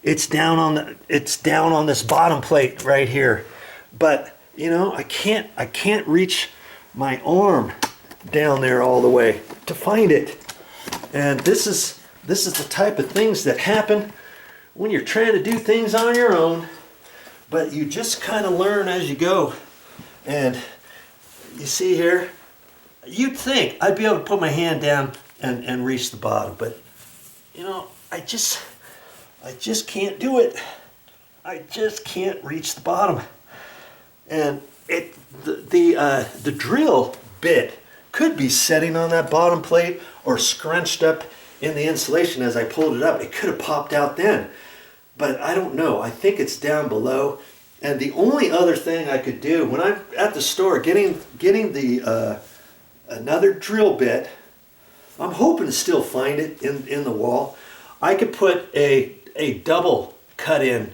it's down on this bottom plate right here. But I can't reach my arm down there all the way to find it. And this is the type of things that happen when you're trying to do things on your own, but you just kind of learn as you go. And you see here, you'd think I'd be able to put my hand down and reach the bottom, but I just can't do it. I just can't reach the bottom. And the drill bit could be setting on that bottom plate or scrunched up in the insulation as I pulled it up. It could have popped out then, but I don't know. I think it's down below. And the only other thing I could do when I'm at the store getting the another drill bit, I'm hoping to still find it in the wall. I could put a double cut-in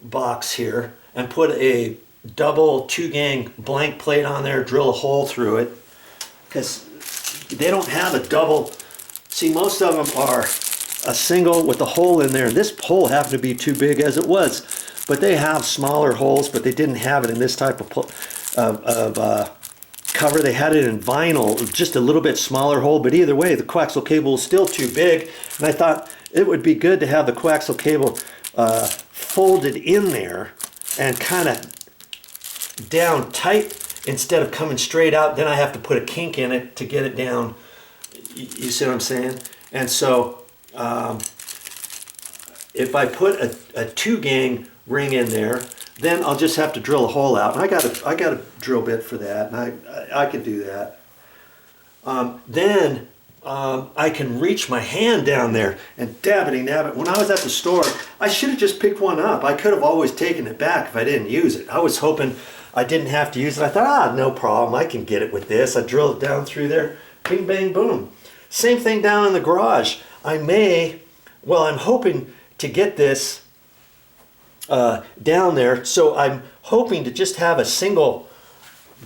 box here and put a double 2-gang blank plate on there, drill a hole through it, because they don't have a double. See, most of them are a single with a hole in there. This hole happened to be too big as it was, but they have smaller holes, but they didn't have it in this type of cover. They had it in vinyl, just a little bit smaller hole, but either way, the coaxial cable is still too big, and I thought it would be good to have the coaxial cable folded in there and kind of down tight instead of coming straight out. Then I have to put a kink in it to get it down. You see what I'm saying? And so if I put a 2-gang ring in there, then I'll just have to drill a hole out. And I got a drill bit for that, and I can do that. Then I can reach my hand down there and dabbity nabbit. When I was at the store, I should have just picked one up. I could have always taken it back if I didn't use it. I was hoping I didn't have to use it. I thought, no problem, I can get it with this. I drilled it down through there, bing, bang, boom. Same thing down in the garage. I'm hoping to get this down there, so I'm hoping to just have a single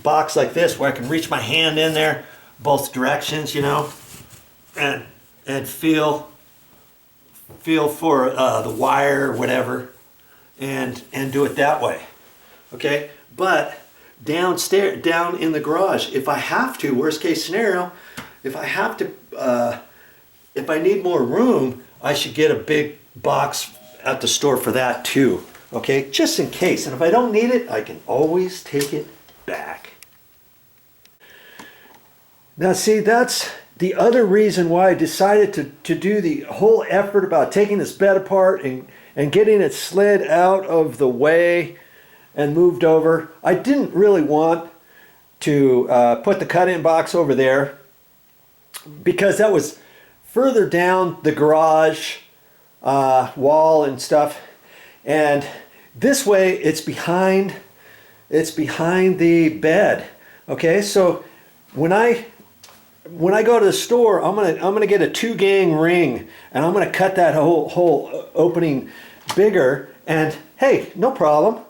box like this where I can reach my hand in there both directions, you know, and feel for the wire or whatever, and do it that way. Okay, but downstairs, down in the garage, if I have to, worst case scenario, if I have to, if I need more room, I should get a big box at the store for that too. Okay, just in case. And if I don't need it, I can always take it back. Now see, that's the other reason why I decided to do the whole effort about taking this bed apart and getting it slid out of the way and moved over. I didn't really want to put the cut-in box over there because that was further down the garage wall and stuff. And this way it's behind the bed. Okay, so when I go to the store, I'm gonna get a 2-gang ring, and I'm gonna cut that whole opening bigger. And hey, no problem.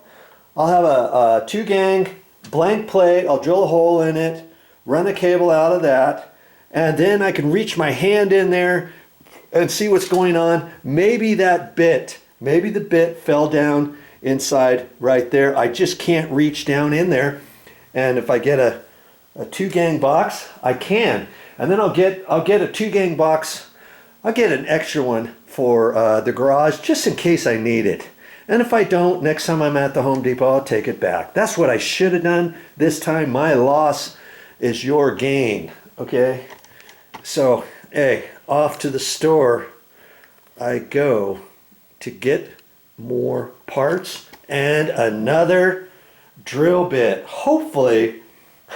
I'll have a 2-gang blank plate. I'll drill a hole in it, run the cable out of that, and then I can reach my hand in there and see what's going on. Maybe the bit fell down inside right there. I just can't reach down in there. And if I get a 2-gang box, I can. And then I'll get a 2-gang box. I'll get an extra one for the garage just in case I need it. And if I don't, next time I'm at the Home Depot, I'll take it back. That's what I should have done this time. My loss is your gain. Okay? So, hey, off to the store I go to get more parts and another drill bit. Hopefully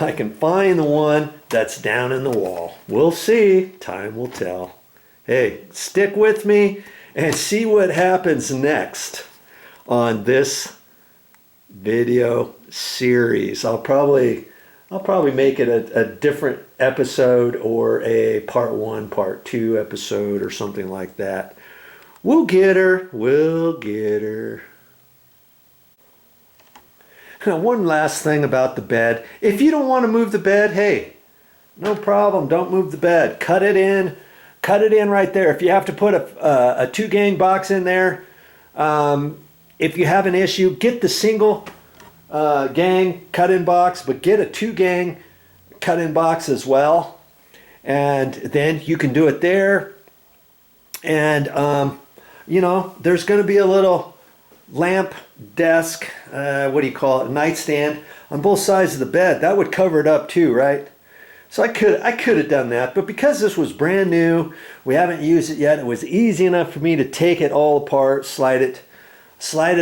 I can find the one that's down in the wall. We'll see. Time will tell. Hey, stick with me and see what happens next on this video series. I'll probably make it a different episode, or a part 1, part 2 episode or something like that. We'll get her. We'll get her. Now, one last thing about the bed. If you don't want to move the bed, hey, no problem. Don't move the bed. Cut it in. Cut it in right there. If you have to put a 2-gang box in there, if you have an issue, get the single gang cut-in box, but get a 2-gang cut-in box as well. And then you can do it there. And, you know, there's going to be a little lamp desk, what do you call it, nightstand on both sides of the bed. That would cover it up too, right? So I could have done that, but because this was brand new, we haven't used it yet, it was easy enough for me to take it all apart, slide it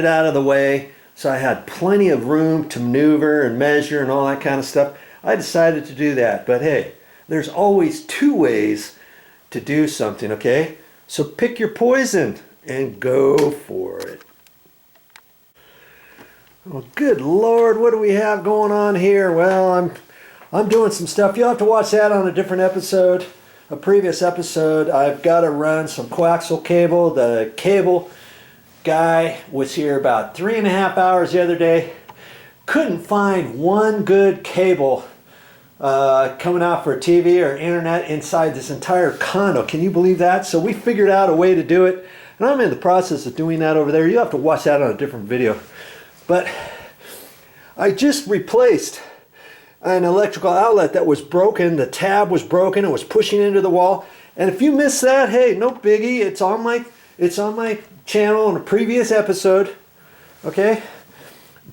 out of the way, so I had plenty of room to maneuver and measure and all that kind of stuff. I decided to do that, but hey, there's always 2 ways to do something, okay? So pick your poison and go for it. Well, good Lord, what do we have going on here? Well, I'm doing some stuff. You'll have to watch that on a different episode, a previous episode. I've got to run some coaxial cable. The cable guy was here about 3.5 hours the other day. Couldn't find one good cable coming out for TV or internet inside this entire condo. Can you believe that? So we figured out a way to do it, and I'm in the process of doing that over there. You'll have to watch that on a different video. But I just replaced an electrical outlet that was broken. The tab was broken. It was pushing into the wall. And if you missed that, hey, no biggie. It's on my channel in a previous episode. Okay?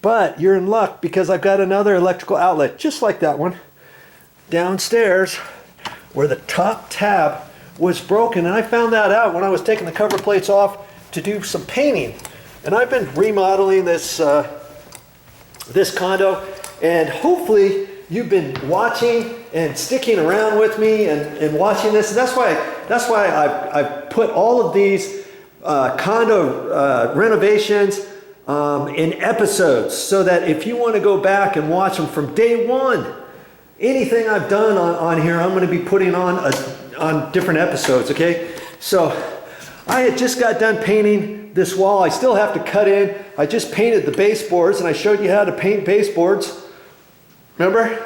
But you're in luck because I've got another electrical outlet just like that one downstairs where the top tab was broken. And I found that out when I was taking the cover plates off to do some painting. And I've been remodeling this this condo, and hopefully you've been watching and sticking around with me and watching this. And that's why I've put all of these condo renovations in episodes, so that if you want to go back and watch them from day one, anything I've done on here, I'm going to be putting on different episodes, okay? So I had just got done painting this wall. I still have to cut in. I just painted the baseboards, and I showed you how to paint baseboards. Remember?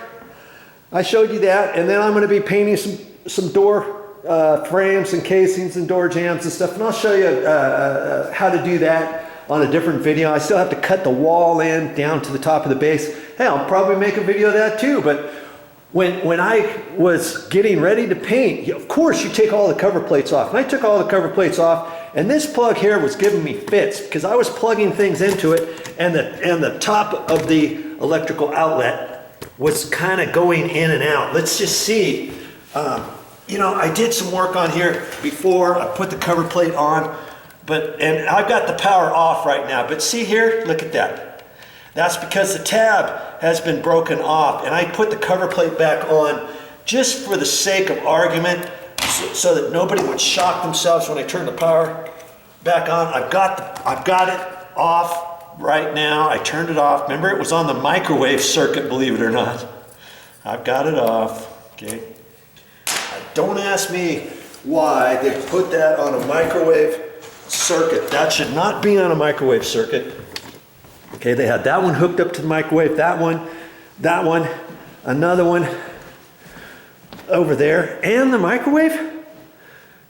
I showed you that, and then I'm going to be painting some door frames and casings and door jambs and stuff, and I'll show you how to do that on a different video. I still have to cut the wall in down to the top of the base. Hey, I'll probably make a video of that too, but when I was getting ready to paint, of course you take all the cover plates off. And I took all the cover plates off, and this plug here was giving me fits because I was plugging things into it, and the top of the electrical outlet was kind of going in and out. Let's just see. You know, I did some work on here before. I put the cover plate on, and I've got the power off right now. But see here, look at that. That's because the tab has been broken off, and I put the cover plate back on just for the sake of argument, so that nobody would shock themselves when I turn the power back on. I've got it off right now. I turned it off. Remember, it was on the microwave circuit, believe it or not. I've got it off. Okay. Don't ask me why they put that on a microwave circuit. That should not be on a microwave circuit. Okay, they had that one hooked up to the microwave, that one, another one over there, and the microwave.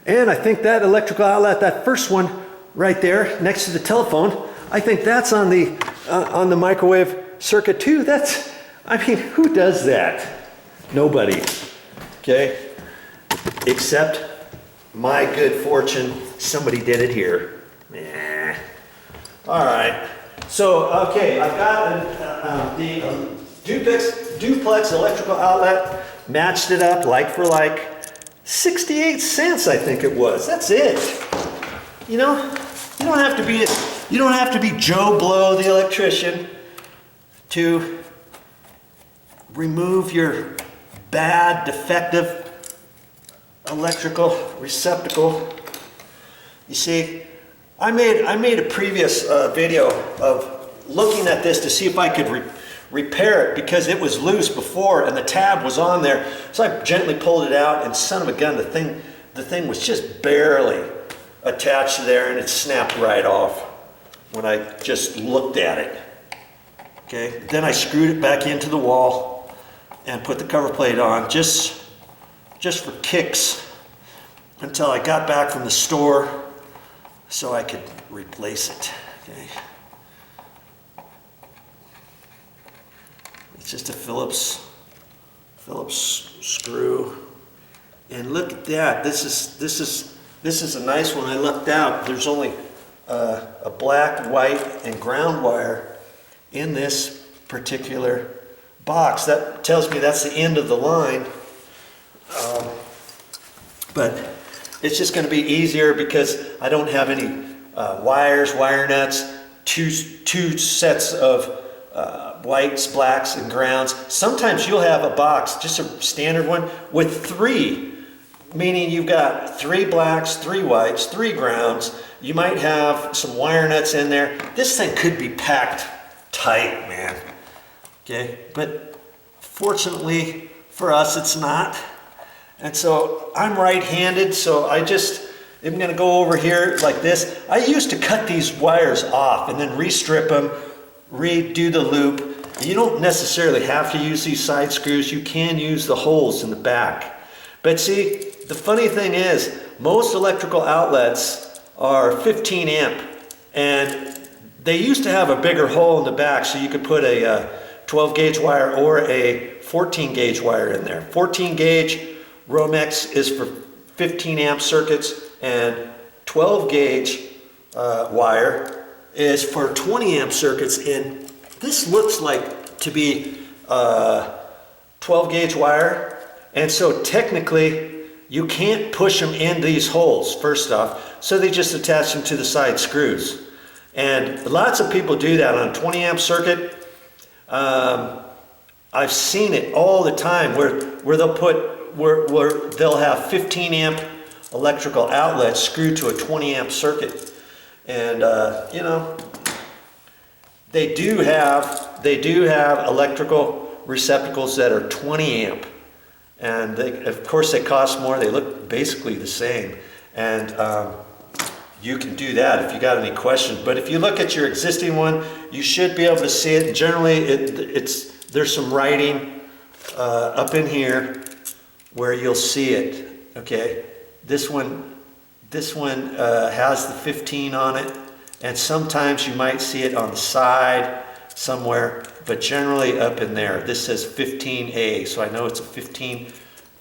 And I think that electrical outlet, that first one right there next to the telephone, I think that's on the microwave circuit too. I mean, who does that? Nobody. Okay? Except my good fortune, somebody did it here. Nah. All right. So, okay, I've got the duplex electrical outlet, matched it up like for like, 68 cents I think it was. That's it. You know, you don't have to be Joe Blow the electrician to remove your bad, defective electrical receptacle. You see, I made a previous video of looking at this to see if I could repair it, because it was loose before and the tab was on there. So I gently pulled it out, and son of a gun, the thing was just barely attached to there, and it snapped right off when I just looked at it. Okay, then I screwed it back into the wall and put the cover plate on just for kicks until I got back from the store so I could replace it. Okay. It's just a Phillips screw, and look at that. This is a nice one. I left out. There's only a black, white, and ground wire in this particular box. That tells me that's the end of the line. But it's just going to be easier because I don't have any wires, wire nuts, two sets of whites, blacks, and grounds. Sometimes you'll have a box, just a standard one, with 3 meaning you've got 3 blacks, 3 whites, 3 grounds. You might have some wire nuts in there. This thing could be packed tight, man. Okay, but fortunately for us, it's not. And so I'm right-handed, so I'm gonna go over here like this. I used to cut these wires off and then restrip them, redo the loop. You don't necessarily have to use these side screws. You can use the holes in the back. But see, the funny thing is, most electrical outlets are 15 amp, and they used to have a bigger hole in the back so you could put a 12 gauge wire or a 14 gauge wire in there. 14 gauge Romex is for 15 amp circuits, and 12 gauge wire is for 20 amp circuits. And this looks like to be 12 gauge wire, and so technically you can't push them in these holes, first off, so they just attach them to the side screws. And lots of people do that on a 20 amp circuit. I've seen it all the time where they'll put, where they'll have 15 amp electrical outlets screwed to a 20 amp circuit. And you know, they do have electrical receptacles that are 20 amp. And of course they cost more. They look basically the same. And you can do that if you got any questions. But if you look at your existing one, you should be able to see it. Generally, there's some writing up in here where you'll see it. Okay, this one has the 15 on it, and sometimes you might see it on the side somewhere, but generally up in there. This says 15A, so I know it's a 15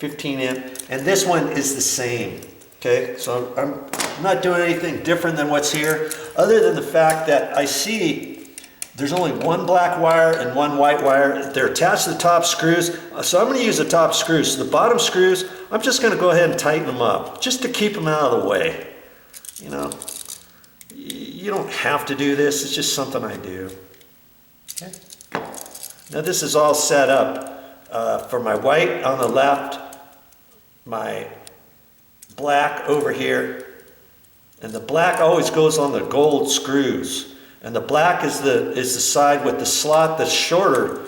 amp, and this one is the same. Okay, so I'm not doing anything different than what's here, other than the fact that I see there's only 1 black wire and 1 white wire. They're attached to the top screws, so I'm going to use the top screws. So the bottom screws, I'm just going to go ahead and tighten them up, just to keep them out of the way. You know, you don't have to do this, it's just something I do. Okay. Now this is all set up for my white on the left, my black over here, and the black always goes on the gold screws, and the black is the side with the slot that's shorter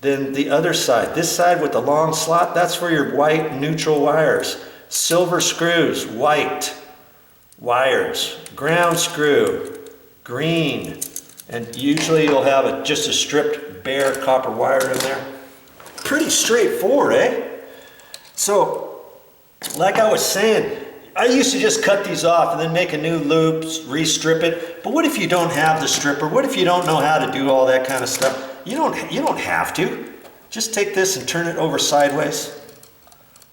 than the other side. This side with the long slot, that's for your white neutral wires. Silver screws, white wires. Ground screw, green, and usually you'll have just a stripped bare copper wire in there. Pretty straightforward, eh? So like I was saying, I used to just cut these off and then make a new loop, restrip it. But what if you don't have the stripper? What if you don't know how to do all that kind of stuff? You don't have to. Just take this and turn it over sideways.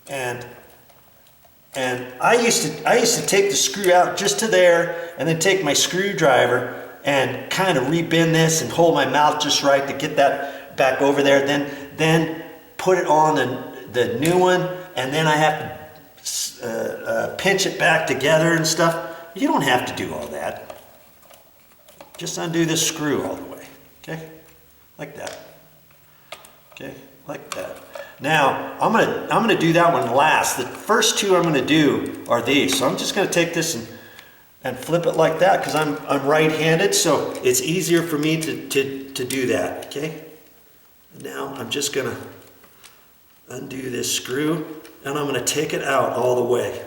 And I used to take the screw out just to there, and then take my screwdriver and kind of rebend this and hold my mouth just right to get that back over there. Then put it on the new one, and then I have to pinch it back together and stuff. You don't have to do all that. Just undo this screw all the way, okay? Like that. Okay, like that. Now, I'm gonna do that one last. The first two I'm gonna do are these. So I'm just gonna take this and flip it like that, because I'm right-handed, so it's easier for me to do that, okay? Now I'm just gonna undo this screw, and I'm going to take it out all the way.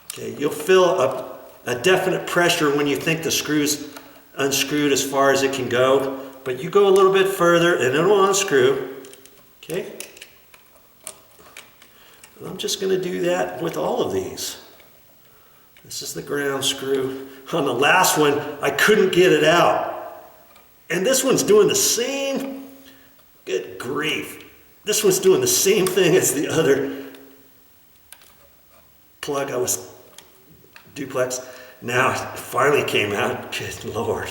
Okay, you'll feel a definite pressure when you think the screw's unscrewed as far as it can go, but you go a little bit further and it'll unscrew. Okay, and I'm just going to do that with all of these. This is the ground screw. On the last one, I couldn't get it out, and this one's doing the same. Good grief. This one's doing the same thing as the other plug I was duplex. Now it finally came out. Good Lord.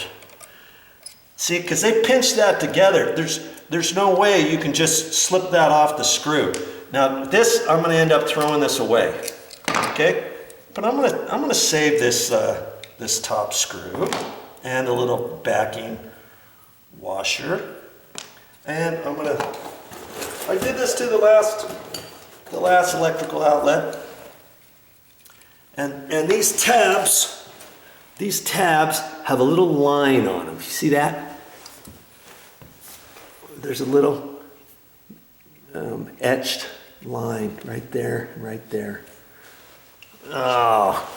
See, because they pinched that together. There's no way you can just slip that off the screw. Now this, I'm going to end up throwing this away. Okay, but I'm gonna save this this top screw and a little backing washer, and I did this to the last electrical outlet. And these tabs have a little line on them. You see that? There's a little etched line right there, right there. Oh,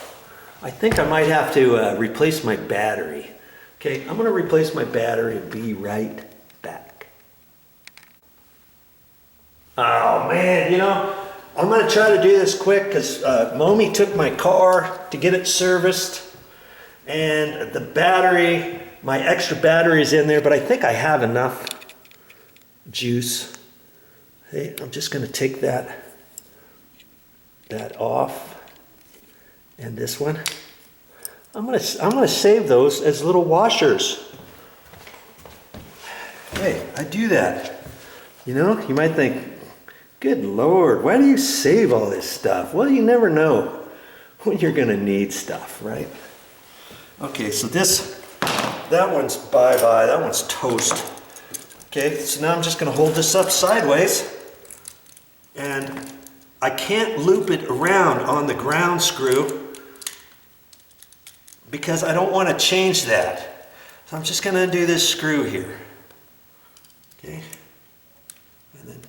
I think I might have to replace my battery. Okay, I'm gonna replace my battery and be right back. Oh man, you know, I'm gonna try to do this quick because Momi took my car to get it serviced, and the battery, my extra battery is in there, but I think I have enough juice. Hey, I'm just gonna take that off, and this one. I'm gonna save those as little washers. Hey, I do that. You know, you might think, good Lord, why do you save all this stuff? Well, you never know when you're gonna need stuff, right? Okay, so that one's bye-bye, that one's toast. Okay, so now I'm just gonna hold this up sideways, and I can't loop it around on the ground screw because I don't want to change that. So I'm just gonna do this screw here. Okay, and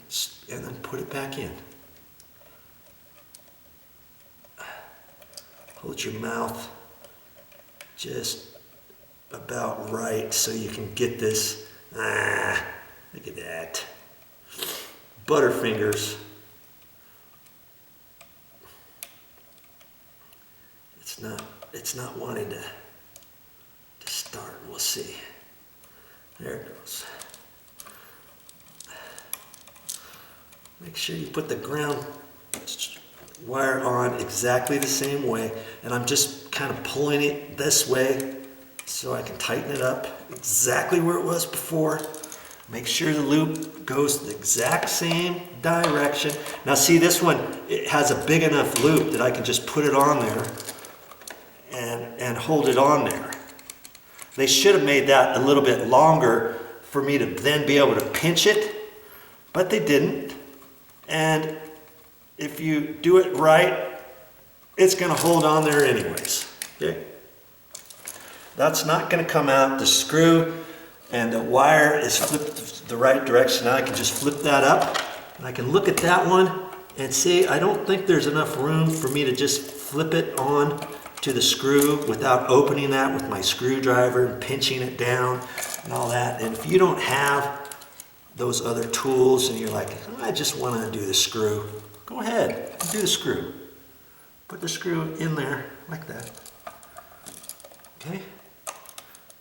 then put it back in. Hold your mouth just about right so you can get this. Look at that. Butterfingers. It's not wanting to start. We'll see. There it goes. Make sure you put the ground wire on exactly the same way, and I'm just kind of pulling it this way so I can tighten it up exactly where it was before. Make sure the loop goes the exact same direction. Now see, this one, it has a big enough loop that I can just put it on there and hold it on there. They should have made that a little bit longer for me to then be able to pinch it, but they didn't. And if you do it right, it's gonna hold on there anyways, okay? That's not gonna come out. The screw and the wire is flipped the right direction. Now I can just flip that up, and I can look at that one and see, I don't think there's enough room for me to just flip it on to the screw without opening that with my screwdriver and pinching it down and all that. And if you don't have those other tools and you're like, I just want to do the screw, go ahead and do the screw. Put the screw in there like that. Okay?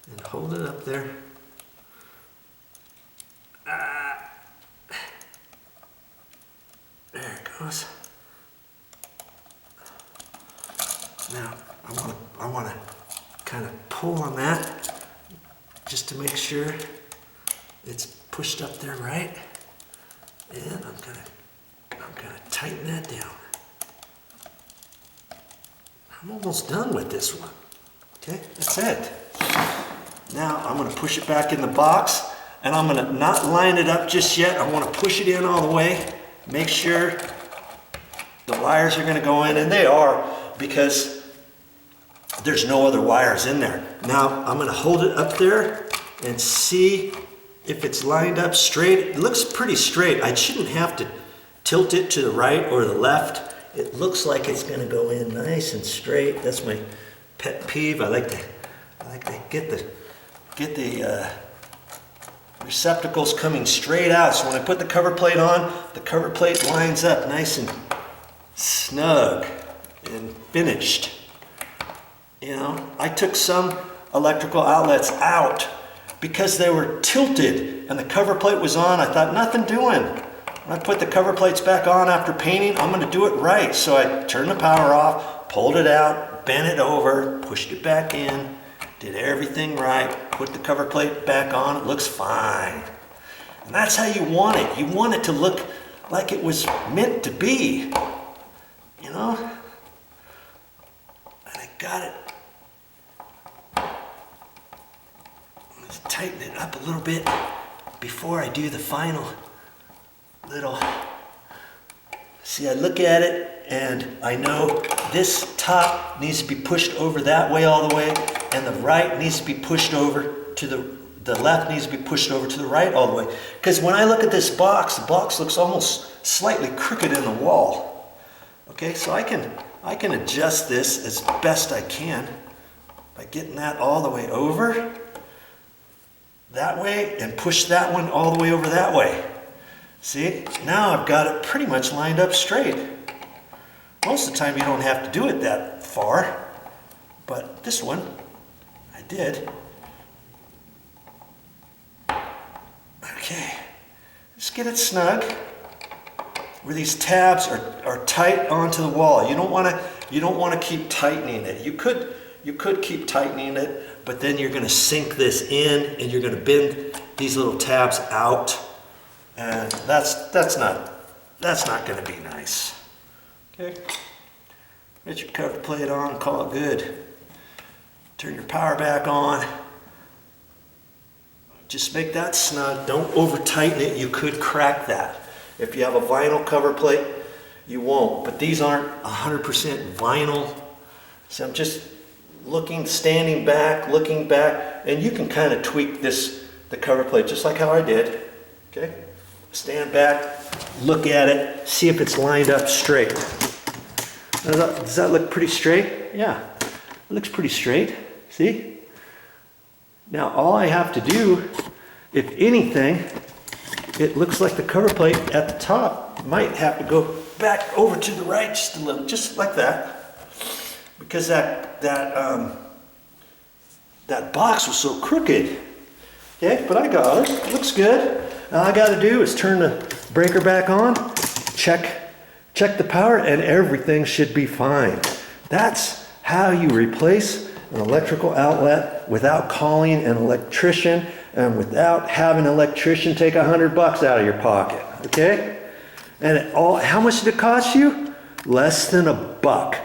And hold it up there. There it goes. Now, I want to kind of pull on that just to make sure it's pushed up there right. And I'm gonna tighten that down. I'm almost done with this one. Okay, that's it. Now I'm gonna push it back in the box, and I'm gonna not line it up just yet. I want to push it in all the way. Make sure the wires are gonna go in, and they are, because there's no other wires in there. Now I'm gonna hold it up there and see if it's lined up straight. It looks pretty straight. I shouldn't have to tilt it to the right or the left. It looks like it's gonna go in nice and straight. That's my pet peeve. I like to get the receptacles coming straight out. So when I put the cover plate on, the cover plate lines up nice and snug and finished. You know, I took some electrical outlets out because they were tilted and the cover plate was on. I thought, nothing doing. When I put the cover plates back on after painting, I'm gonna do it right. So I turned the power off, pulled it out, bent it over, pushed it back in, did everything right, put the cover plate back on, it looks fine. And that's how you want it. You want it to look like it was meant to be, you know? And I got it. Let's tighten it up a little bit before I do the final little See, I look at it and I know this top needs to be pushed over that way all the way, and the right needs to be pushed over to the left needs to be pushed over to the right all the way. Because when I look at this box, the box looks almost slightly crooked in the wall. Okay, so I can adjust this as best I can by getting that all the way over that way and push that one all the way over that way. See, now I've got it pretty much lined up straight. Most of the time you don't have to do it that far, but this one I did. Okay, just get it snug where these tabs are tight onto the wall. You don't want to keep tightening it. You could keep tightening it, but then you're going to sink this in and you're going to bend these little tabs out, and that's not going to be nice. Okay, get your cover plate on, call it good. Turn your power back on. Just make that snug. Don't over tighten it. You could crack that. If you have a vinyl cover plate, you won't. But these aren't 100% vinyl. So I'm just standing back, looking back, and you can kind of tweak the cover plate just like how I did. Okay? Stand back, look at it, see if it's lined up straight. Does that look pretty straight? Yeah, it looks pretty straight. See? Now all I have to do, if anything, it looks like the cover plate at the top might have to go back over to the right just a little, just like that, because that box was so crooked. Okay, but I got it. It looks good. All I got to do is turn the breaker back on, check the power, and everything should be fine. That's how you replace an electrical outlet without calling an electrician and without having an electrician take $100 out of your pocket. Okay? And how much did it cost you? Less than $1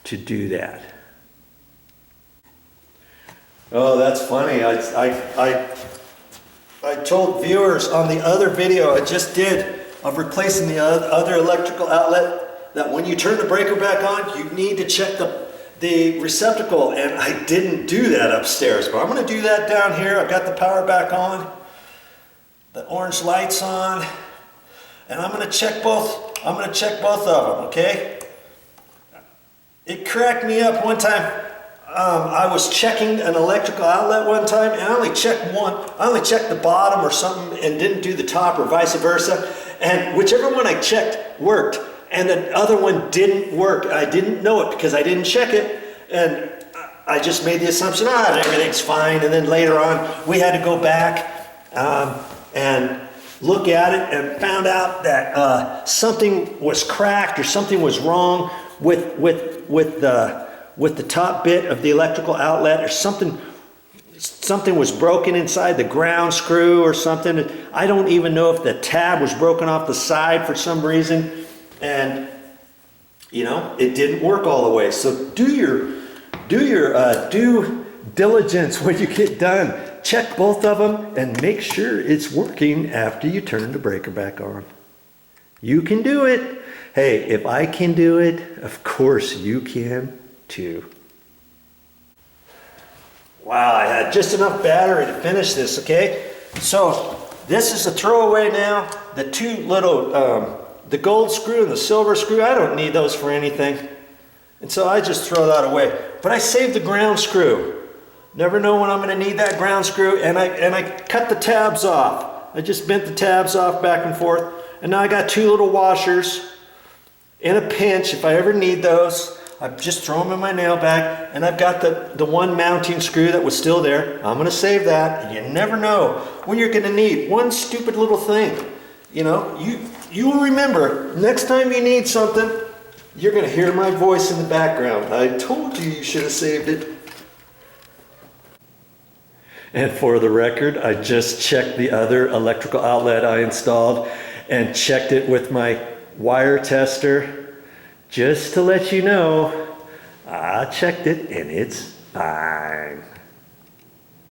to do that. Oh, that's funny. I told viewers on the other video I just did of replacing the other electrical outlet that when you turn the breaker back on, you need to check the receptacle, and I didn't do that upstairs, but I'm going to do that down here. I've got the power back on, the orange lights on, and I'm going to check both of them, okay? It cracked me up one time. I was checking an electrical outlet one time, and I only checked one. I only checked the bottom or something and didn't do the top, or vice versa. And whichever one I checked worked, and the other one didn't work. I didn't know it because I didn't check it, and I just made the assumption, everything's fine. And then later on, we had to go back and look at it, and found out that something was cracked or something was wrong with the top bit of the electrical outlet, or something was broken inside the ground screw or something. I don't even know if the tab was broken off the side for some reason, and it didn't work all the way. So do your due diligence when you get done. Check both of them and make sure it's working after you turn the breaker back on. You can do it. Hey, if I can do it, of course you can too. Wow, I had just enough battery to finish this, okay? So this is a throwaway now. The two little, the gold screw and the silver screw, I don't need those for anything. And so I just throw that away. But I saved the ground screw. Never know when I'm gonna need that ground screw, and I cut the tabs off. I just bent the tabs off back and forth. And now I got two little washers in a pinch if I ever need those. I just throw them in my nail bag, and I've got the one mounting screw that was still there. I'm gonna save that. You never know when you're gonna need one stupid little thing. You will remember, next time you need something, you're gonna hear my voice in the background. I told you should have saved it. And for the record, I just checked the other electrical outlet I installed and checked it with my wire tester. Just to let you know, I checked it and it's fine.